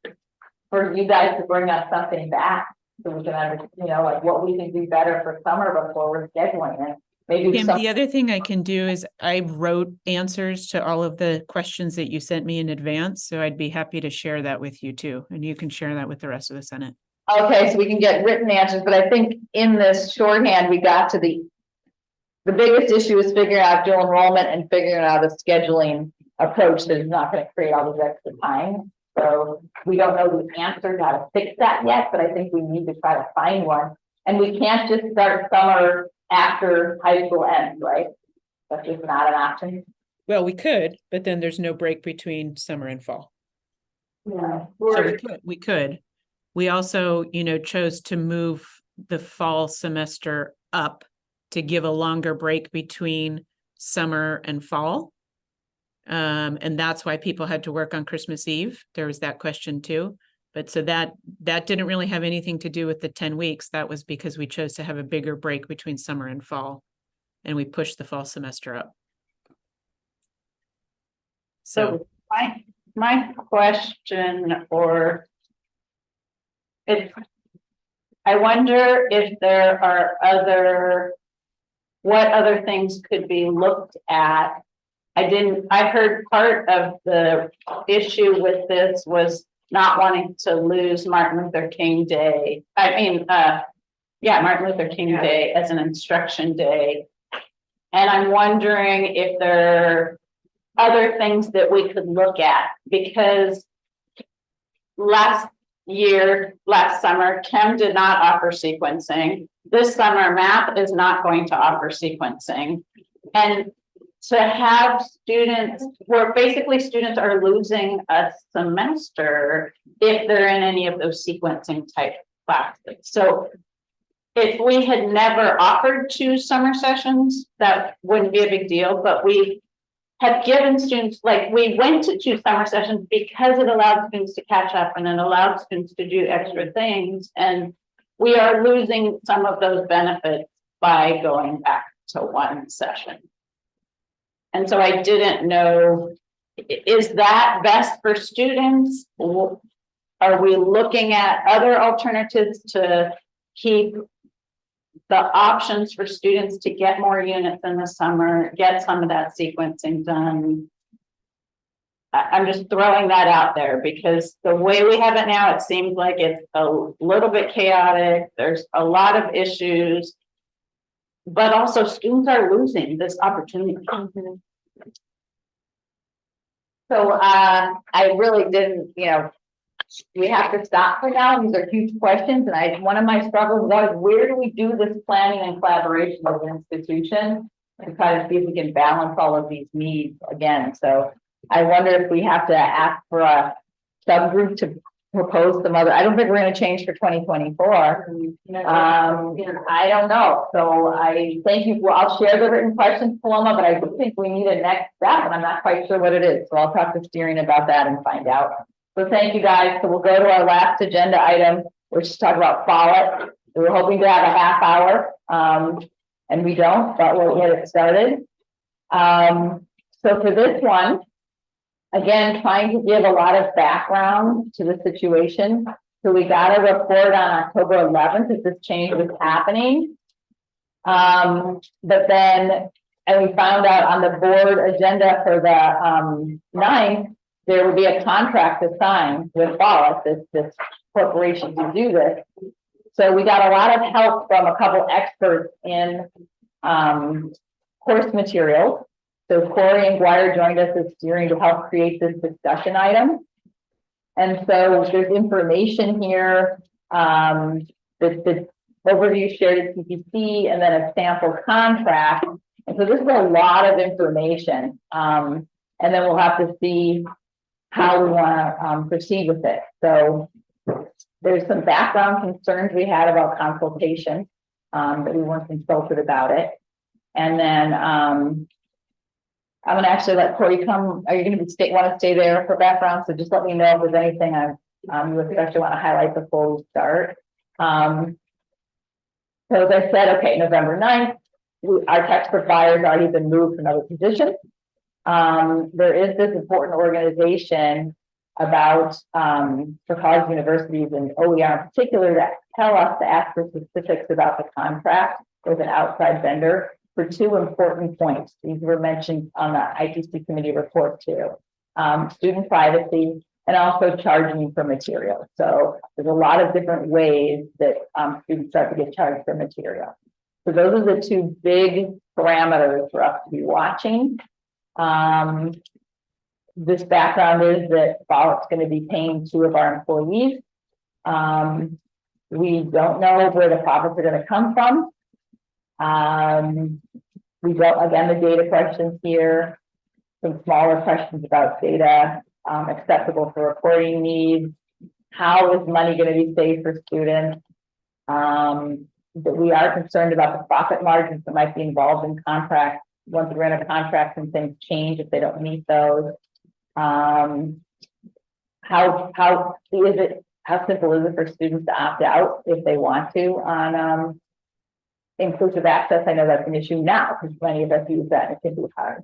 for you guys to bring us something back so we can understand, like what we can do better for summer before we're scheduling it. Maybe Kim, some. the other thing I can do is I wrote answers to all of the questions that you sent me in advance, so I'd be happy to share that with you too, and you can share that with the rest of the Senate. Okay, so we can get written answers, but I think in this shorthand, we got to the the biggest issue is figuring out dual enrollment and figuring out a scheduling approach that is not gonna create all this extra time. So we don't know the answer how to fix that yet, but I think we need to try to find one. And we can't just start summer after high school ends, right? That's just not an option. Well, we could, but then there's no break between summer and fall. Yeah. So we could. We also, chose to move the fall semester up to give a longer break between summer and fall. And that's why people had to work on Christmas Eve. There was that question too. But so that didn't really have anything to do with the 10 weeks. That was because we chose to have a bigger break between summer and fall. And we pushed the fall semester up. So my question, or if I wonder if there are what other things could be looked at. I heard part of the issue with this was not wanting to lose Martin Luther King Day. Martin Luther King Day as an instruction day. And I'm wondering if there are other things that we could look at, because last summer, Chem did not offer sequencing. This summer, math is not going to offer sequencing. And to have students, where basically students are losing a semester if they're in any of those sequencing type classes. So if we had never offered 2 summer sessions, that wouldn't be a big deal, but we have given students, we went to 2 summer sessions because it allowed students to catch up and it allowed students to do extra things. And we are losing some of those benefits by going back to 1 session. And so I didn't know, is that best for students? Are we looking at other alternatives to keep the options for students to get more units in the summer, get some of that sequencing done? I'm just throwing that out there because the way we have it now, it seems like it's a little bit chaotic. There's a lot of issues, but also students are losing this opportunity. So I really didn't, we have to stop for now. These are huge questions. And one of my struggles was, where do we do this planning and collaboration with an institution to try to see if we can balance all of these needs again? So I wonder if we have to ask for a subgroup to propose some other, I don't think we're going to change for 2024. I don't know. So I thank you. Well, I'll share the written questions, Paloma, but I do think we need a next step and I'm not quite sure what it is. So I'll talk to steering about that and find out. So thank you guys. So we'll go to our last agenda item, which is talk about Follett. We were hoping to have a half hour and we don't, but we'll get it started. So for this one, again, trying to give a lot of background to the situation. So we got a report on October 11th that this change was happening. But then, and we found out on the board agenda for the 9th, there would be a contract to sign with Follett, this corporation, to do this. So we got a lot of help from a couple experts in course materials. So Corey and Guire joined us as steering to help create this discussion item. And so there's information here, the overview shared at CPC, and then a sample contract. And so this is a lot of information. And then we'll have to see how we want to proceed with it. So there's some background concerns we had about consultation, that we weren't consulted about it. And then I'm going to actually let Corey come. Are you going to want to stay there for background? So just let me know if there's anything you especially want to highlight before we start. So as I said, okay, November 9th, our text provider has already been moved to another position. There is this important organization about for college universities and OER in particular that tell us to ask for specifics about the contract with an outside vendor for 2 important points. These were mentioned on the ITC committee report too. Student privacy and also charging for material. So there's a lot of different ways that students start to get charged for material. So those are the 2 big parameters for us to be watching. This background is that Follett's going to be paying 2 of our employees. We don't know where the profits are going to come from. We don't, again, the data questions here, some smaller questions about data, acceptable for reporting needs. How is money going to be saved for students? That we are concerned about the profit margins that might be involved in contracts. Once we're in a contract and things change if they don't meet those. How simple is it for students to opt out if they want to on inclusive access? I know that's an issue now because many of us use that and it can be hard.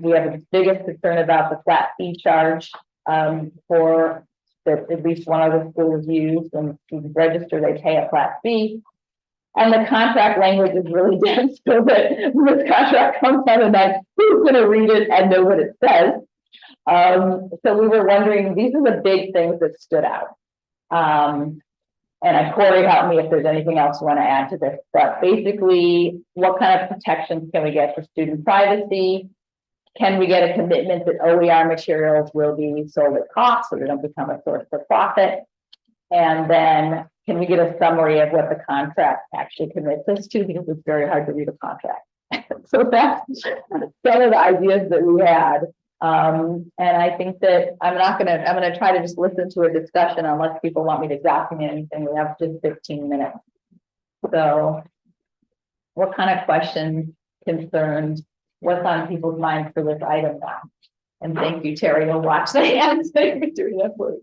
We have the biggest concern about the flat fee charge for that at least one of the schools use and students register, they pay a flat fee. And the contract language is really dense, so that when this contract comes out and like, who's going to read it and know what it says? So we were wondering, these are the big things that stood out. And Corey helped me if there's anything else you want to add to this, but basically, what kind of protections can we get for student privacy? Can we get a commitment that OER materials will be sold at cost so they don't become a source for profit? And then can we get a summary of what the contract actually commits us to? Because it's very hard to read a contract. So that's some of the ideas that we had. And I think that I'm going to try to just listen to a discussion unless people want me to document anything. We have just 15 minutes. So what kind of questions, concerns, what's on people's minds for this item now? And thank you, Terry, you'll watch the hands doing that for you.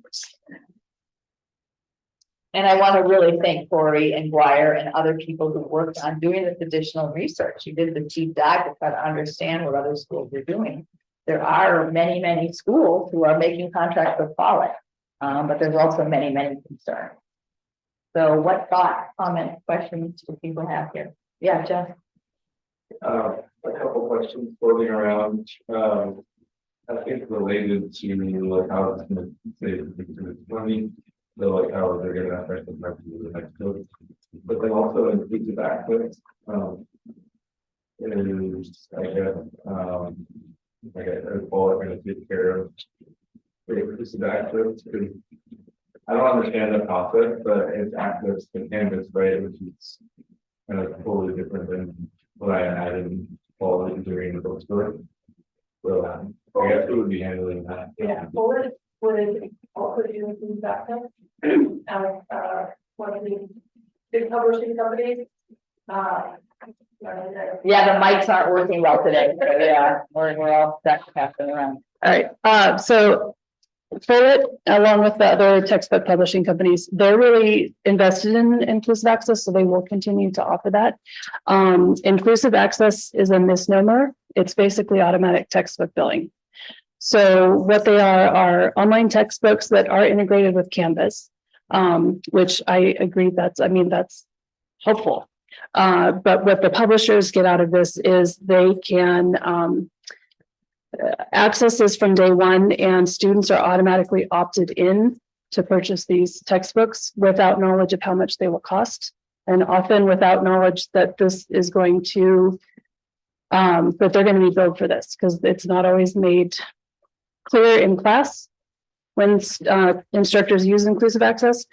And I want to really thank Corey and Guire and other people who worked on doing this additional research. You did the deep dive to try to understand what other schools are doing. There are many, many schools who are making contracts with Follett, but there's also many, many concerns. So what thoughts, comments, questions do people have here? Yeah, Jeff. A couple questions floating around. I think related to like how it's going to save money. So like how they're going to affect the next code, but then also inclusive access. Is I guess Follett going to take care of the inclusive access? Because I don't understand the process, but it's access to Canvas, right? Which is kind of totally different than what I had in Follett during the bookstore. So I guess who would be handling that? Yeah, Follett would also do inclusive access. One of the big publishing companies. Yeah, the mics aren't working well today. So yeah, we're all stuck passing around. All right, so Follett, along with the other textbook publishing companies, they're really invested in inclusive access, so they will continue to offer that. Inclusive access is a misnomer. It's basically automatic textbook billing. So what they are online textbooks that are integrated with Canvas, which I agree that's helpful. But what the publishers get out of this is they can access this from day one, and students are automatically opted in to purchase these textbooks without knowledge of how much they will cost, and often without knowledge that this is going to that they're going to be billed for this, because it's not always made clear in class when instructors use inclusive access.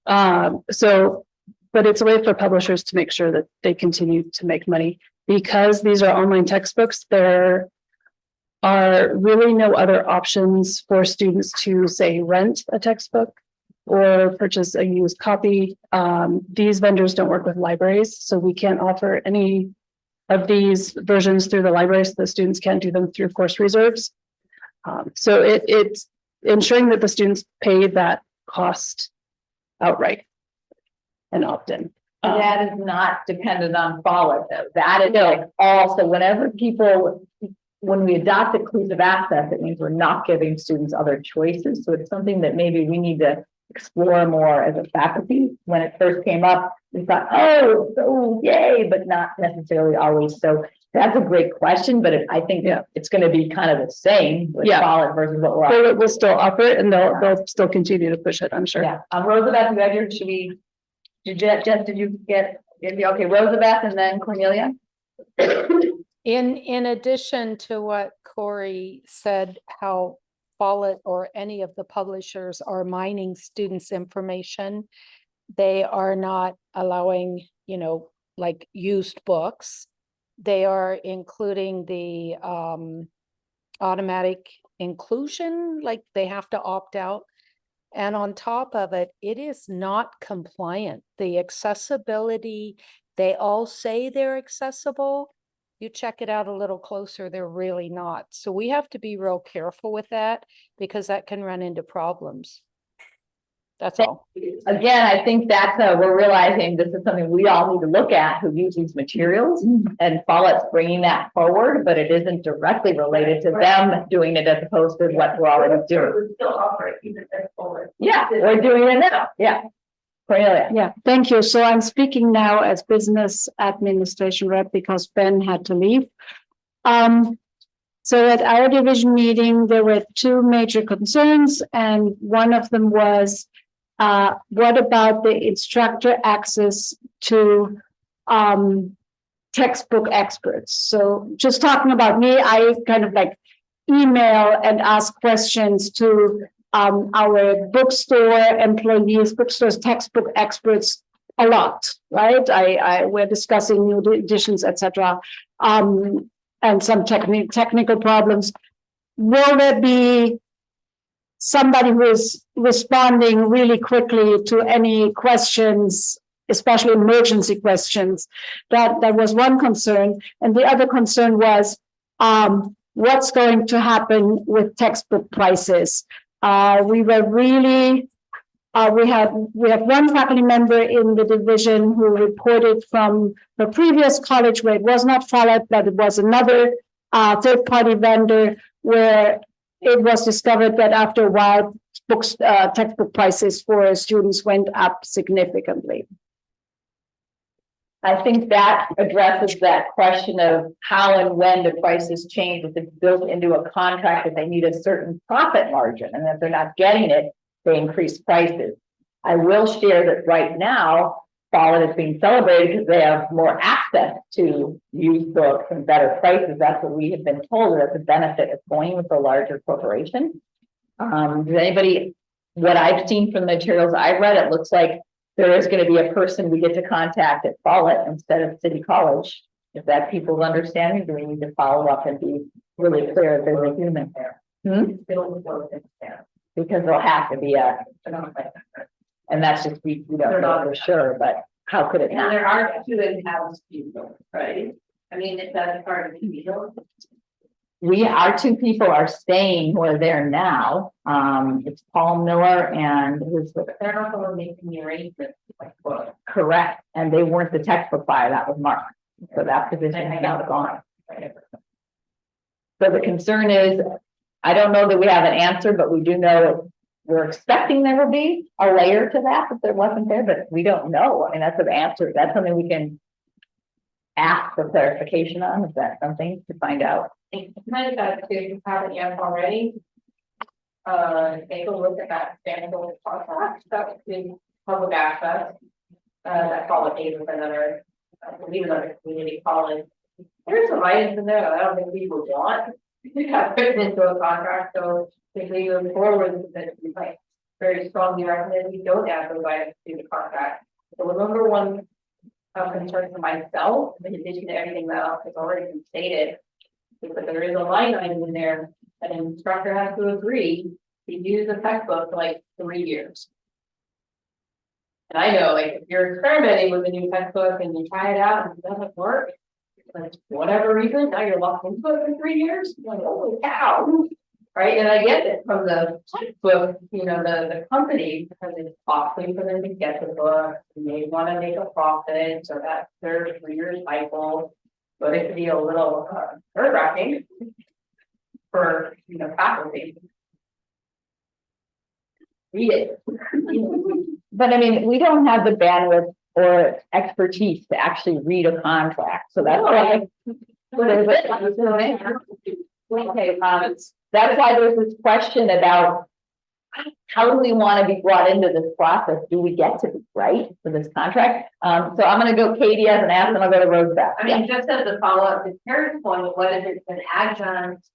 But it's a way for publishers to make sure that they continue to make money. Because these are online textbooks, there are really no other options for students to, say, rent a textbook or purchase a used copy. These vendors don't work with libraries, so we can't offer any of these versions through the libraries. The students can't do them through course reserves. So it's ensuring that the students pay that cost outright and opt in. That is not dependent on Follett though. That is like also whenever when we adopt inclusive access, it means we're not giving students other choices. So it's something that maybe we need to explore more as a faculty. When it first came up, we thought, oh, so yay, but not necessarily always. So that's a great question, but I think it's going to be kind of the same with Follett versus what we're offering. So it will still offer it, and they'll still continue to push it, I'm sure. Yeah. Rosabeth, you had your, Jess, did you get Okay, Rosabeth and then Cornelia. In addition to what Corey said, how Follett or any of the publishers are mining students' information, they are not allowing, like used books. They are including the automatic inclusion, like they have to opt out. And on top of it, it is not compliant. The accessibility, they all say they're accessible. You check it out a little closer, they're really not. So we have to be real careful with that because that can run into problems. That's all. Again, I think that's, we're realizing this is something we all need to look at who use these materials, and Follett's bringing that forward, but it isn't directly related to them doing it as opposed to what we're already doing. We're still offering even forward. Yeah, we're doing it now. Yeah. Cornelia. Yeah, thank you. So I'm speaking now as business administration rep because Ben had to leave. So at our division meeting, there were two major concerns, and one of them was, what about the instructor access to textbook experts? So just talking about me, I kind of like email and ask questions to our bookstore employees, bookstores, textbook experts a lot, right? We're discussing new editions, etc. And some technical problems. Will there be somebody who is responding really quickly to any questions, especially emergency questions? That was one concern. And the other concern was what's going to happen with textbook prices. We were really, we have one faculty member in the division who reported from the previous college where it was not Follett, but it was another third-party vendor where it was discovered that after a while, textbook prices for students went up significantly. I think that addresses that question of how and when the prices change, if it's built into a contract that they need a certain profit margin, and if they're not getting it, they increase prices. I will share that right now, Follett is being celebrated because they have more access to used books and better prices. That's what we have been told, that's the benefit of going with a larger corporation. Does anybody, what I've seen from the materials I've read, it looks like there is going to be a person we get to contact at Follett instead of City College. Is that people's understanding? Do we need to follow up and be really clear if there's a human there? Because there'll have to be and that's just, we don't know for sure, but how could it And not? there are two in-house people, right? I mean, if that's part of the deal. Our two people are staying who are there now. It's Paul Miller and who's the, They're not going to make the arrangements like what. correct, and they weren't the textbook buyer, that was Mark. So that position is now gone. So the concern is, I don't know that we have an answer, but we do know we're expecting there will be a layer to that if there wasn't there, but we don't know. I mean, that's an answer. That's something we can ask for clarification on. Is that something to find out? Kind of got to, if you haven't yet already. Take a look at that standard contract, that would be public access. That quality with another, I believe another community college. There's some items in there that I don't think people want. You have written into a contract, so if we go forward, that we might very strongly recommend we don't add those items to the contract. So the number one concern for myself, in addition to everything that has already been stated, is that there is a line item in there that an instructor has to agree to use a textbook for like 3 years. And I know, like, if you're experimenting with a new textbook and you try it out and it doesn't work, like, for whatever reason, now you're locked into it for 3 years, you're like, holy cow. Right, and I get it from the textbook, the company, because it's costly for them to get the book, and they want to make a profit, so that's their 3-year cycle. But it could be a little nerve-wracking for, faculty. Read it. But I mean, we don't have the bandwidth or expertise to actually read a contract, so that's why. Okay, that's why there's this question about how do we want to be brought into this process? Do we get to be right for this contract? So I'm gonna go Katie as an ask, and I'll go to Rosebeth. I mean, just as a follow-up to Karen's point, what if it's an adjunct?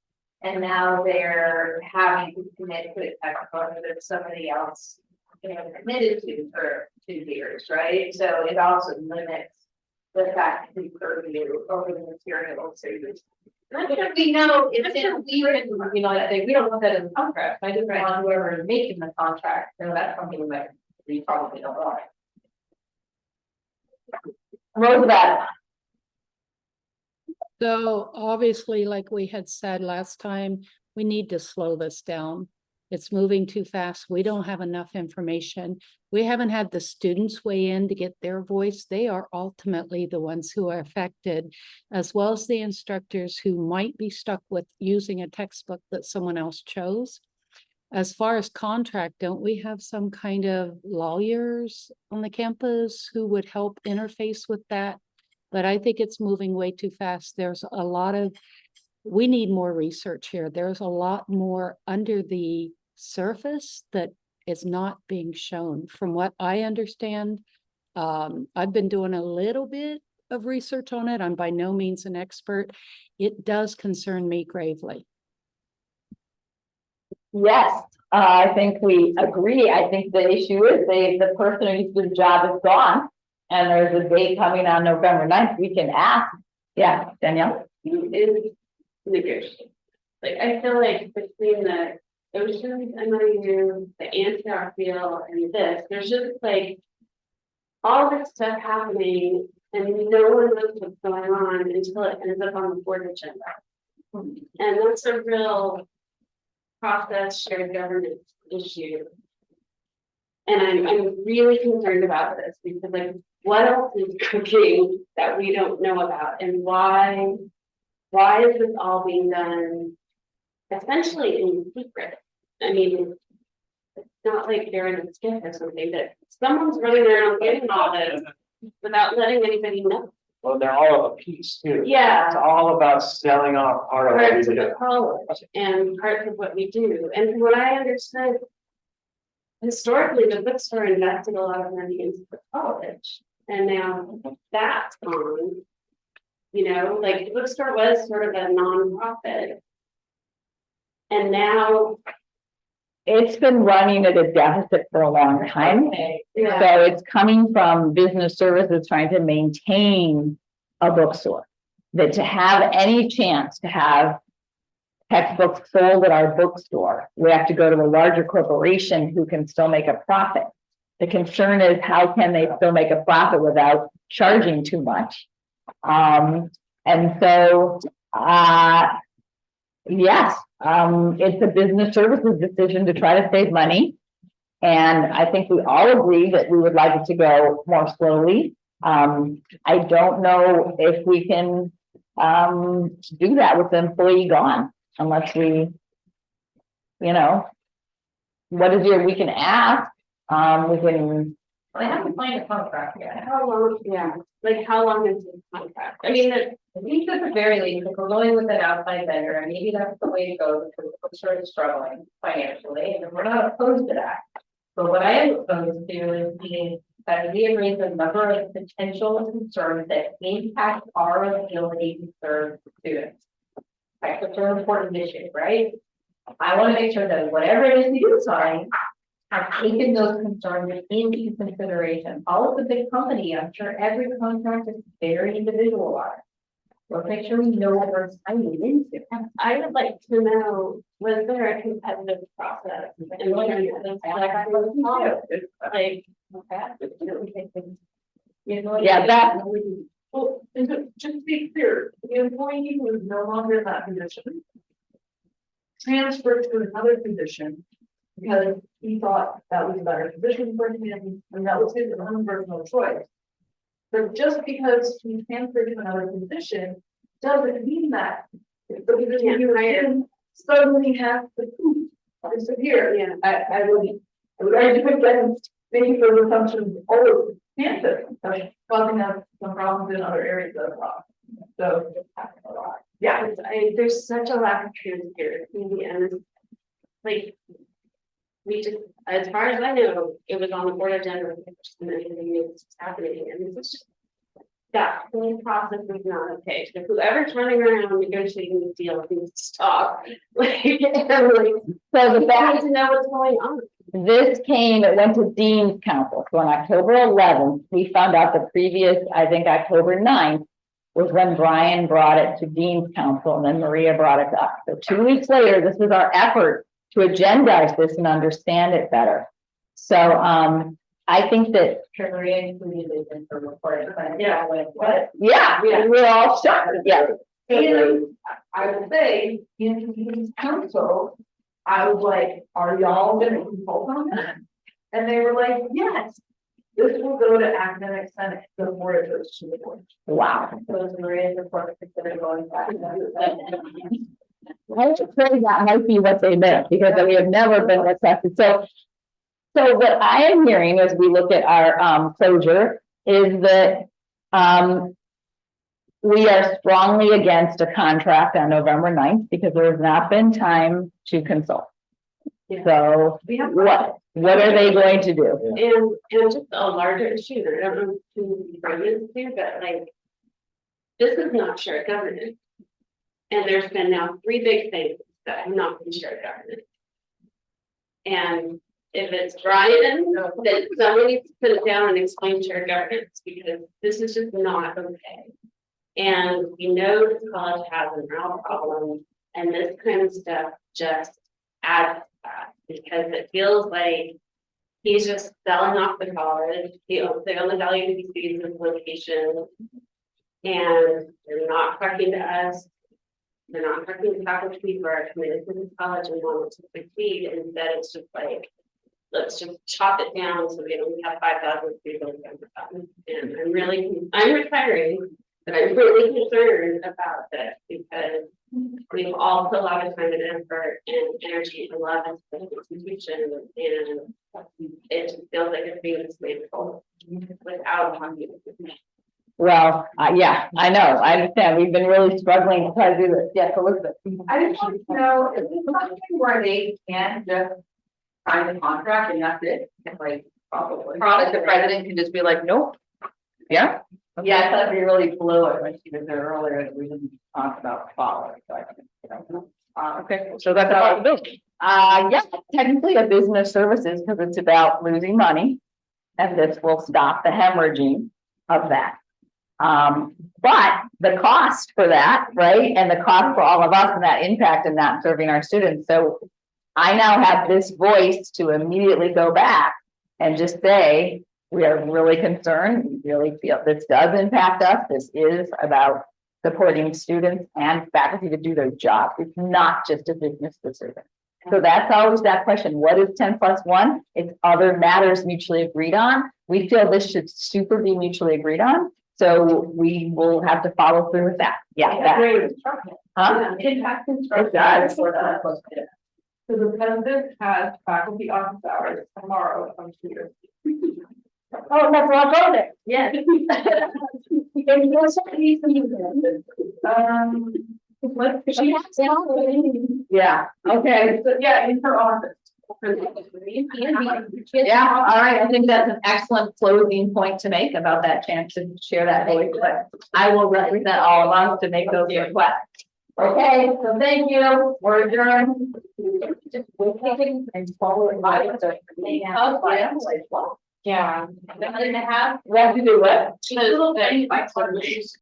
And now they're having to commit to a technical that somebody else, committed to for 2 years, right? So it also limits the fact that we purview over the material service. Not that we know it's in, we don't want that in the contract, I just want whoever is making the contract, so that's something that we probably don't want. Rosebeth. So obviously, like we had said last time, we need to slow this down. It's moving too fast. We don't have enough information. We haven't had the students weigh in to get their voice. They are ultimately the ones who are affected, as well as the instructors who might be stuck with using a textbook that someone else chose. As far as contract, don't we have some kind of lawyers on the campus who would help interface with that? But I think it's moving way too fast. There's a lot of, we need more research here. There's a lot more under the surface that is not being shown. From what I understand, I've been doing a little bit of research on it. I'm by no means an expert. It does concern me gravely. Yes, I think we agree. I think the issue is the person who used to do the job is gone. And there's a date coming on November 9th. We can ask. Yeah, Danielle? It's negotiable. Like, I feel like between the oceans, MIU, the Antioch deal, and this, there's just like all this stuff happening, and no one knows what's going on until it ends up on the board agenda. And that's a real process shared governance issue. And I'm really concerned about this because, like, what else is cooking that we don't know about, and why is this all being done essentially in secret? I mean, it's not like they're in a skip or something, but someone's running around getting all this without letting anybody know. Well, they're all of a piece too. Yeah. It's all about selling off part of what we Parts of do. the college and parts of what we do. And from what I understood, historically, the bookstore invested a lot of money into the college, and now that's gone. Like, the bookstore was sort of a nonprofit. And now It's been running at a deficit for a long time. Yeah. So it's coming from business services trying to maintain a bookstore. That to have any chance to have textbooks sold at our bookstore, we have to go to a larger corporation who can still make a profit. The concern is, how can they still make a profit without charging too much? And so, yes, it's a business services decision to try to save money. And I think we all agree that we would like it to go more slowly. I don't know if we can do that with the employee gone, unless we, what is we can ask, we can. They haven't signed a contract yet. how long, like, how long is this contract? I mean, I think at the very least, if we're going with an outside vendor, and maybe that's the way to go, because the bookstore is struggling financially, and we're not opposed to that. But what I am opposed to is that we have raised a number of potential concerns that impact our ability to serve students. That's such an important issue, right? I want to make sure that whatever it is we do sign, have taken those concerns into consideration. All of the big company, I'm sure every contract is very individualized. Let's make sure we know what we're signing into. I would like to know, was there a competitive process? And what are the like, Yeah, that, Well, and just to be clear, the employee who is no longer in that position transferred to another position because he thought that was a better position for him, and that was his own personal choice. But just because he transferred to another position doesn't mean that the position you were in suddenly has to disappear. Yeah. I would argue against making those assumptions always cancer, causing us some problems in other areas of law. So, yeah. There's such a lack of transparency, and like, we just, as far as I know, it was on the board agenda, and everything is happening, and this is just. That whole process is not okay, so whoever's running around negotiating the deal needs to stop. Like, and like, So the we fact need to know what's going on. this it went to Dean's Council. So on October 11th, we found out the previous, I think, October 9th was when Brian brought it to Dean's Council and then Maria brought it to us. So 2 weeks later, this was our effort to agendize this and understand it better. So, I think that, Maria included it in her report, but Yeah. like, what? yeah, we're all shocked, yeah. And I would say, in Dean's Council, I was like, are y'all gonna consult on that? And they were like, yes, this will go to academic senate before it goes to the board. Wow. So it's Maria's report considered going back. I would say that might be what they meant, because we have never been requested, so what I am hearing as we look at our closure is that we are strongly against a contract on November 9th because there has not been time to consult. So what are they going to do? And just a larger issue, I don't know who you bring this to, but like. This is not shared governance. And there's been now 3 big things that have not been shared governance. And if it's Brian, then somebody needs to put it down and explain shared governance, because this is just not okay. And we know this college has an real problem, and this kind of stuff just adds to that, because it feels like he's just selling off the college. They only value to be sees this location. And they're not talking to us. They're not talking to faculty who are committed to this college and want it to succeed. Instead, it's just like, let's just chop it down so we only have 5,000 people. And I'm retiring, but I'm really concerned about this, because we've all put a lot of time and effort and energy and love into the institution, and it just feels like it's being dismantled without talking to me. Well, yeah, I know, I understand, we've been really struggling to try to do this, yes, Elizabeth. I just want to know, is this something where they can just sign the contract and that's it? Like, probably. The president can just be like, nope. Yeah. Yeah, I thought we really blew it when she was there earlier, we didn't talk about follow, so I think, Okay, so that's a possibility. Yeah, technically a business services, because it's about losing money. And this will stop the hemorrhaging of that. But the cost for that, right, and the cost for all of us and that impact and not serving our students. So I now have this voice to immediately go back and just say, we are really concerned, we really feel this does impact us. This is about supporting students and faculty to do their job. It's not just a business decision. So that's always that question. What is 10+1? It's other matters mutually agreed on. We feel this should super be mutually agreed on. So we will have to follow through with that. Yeah. Huh? Impact It does. So the president has faculty office hours tomorrow from 2 years. Oh, that's where I'll go there. Yeah. Yeah, okay. So, yeah, in her office. Yeah, all right. I think that's an excellent closing point to make about that chance to share that voice. But I will represent all of us to make those requests. Okay, so thank you. We're adjourned. And following my. Yeah. We have to do what?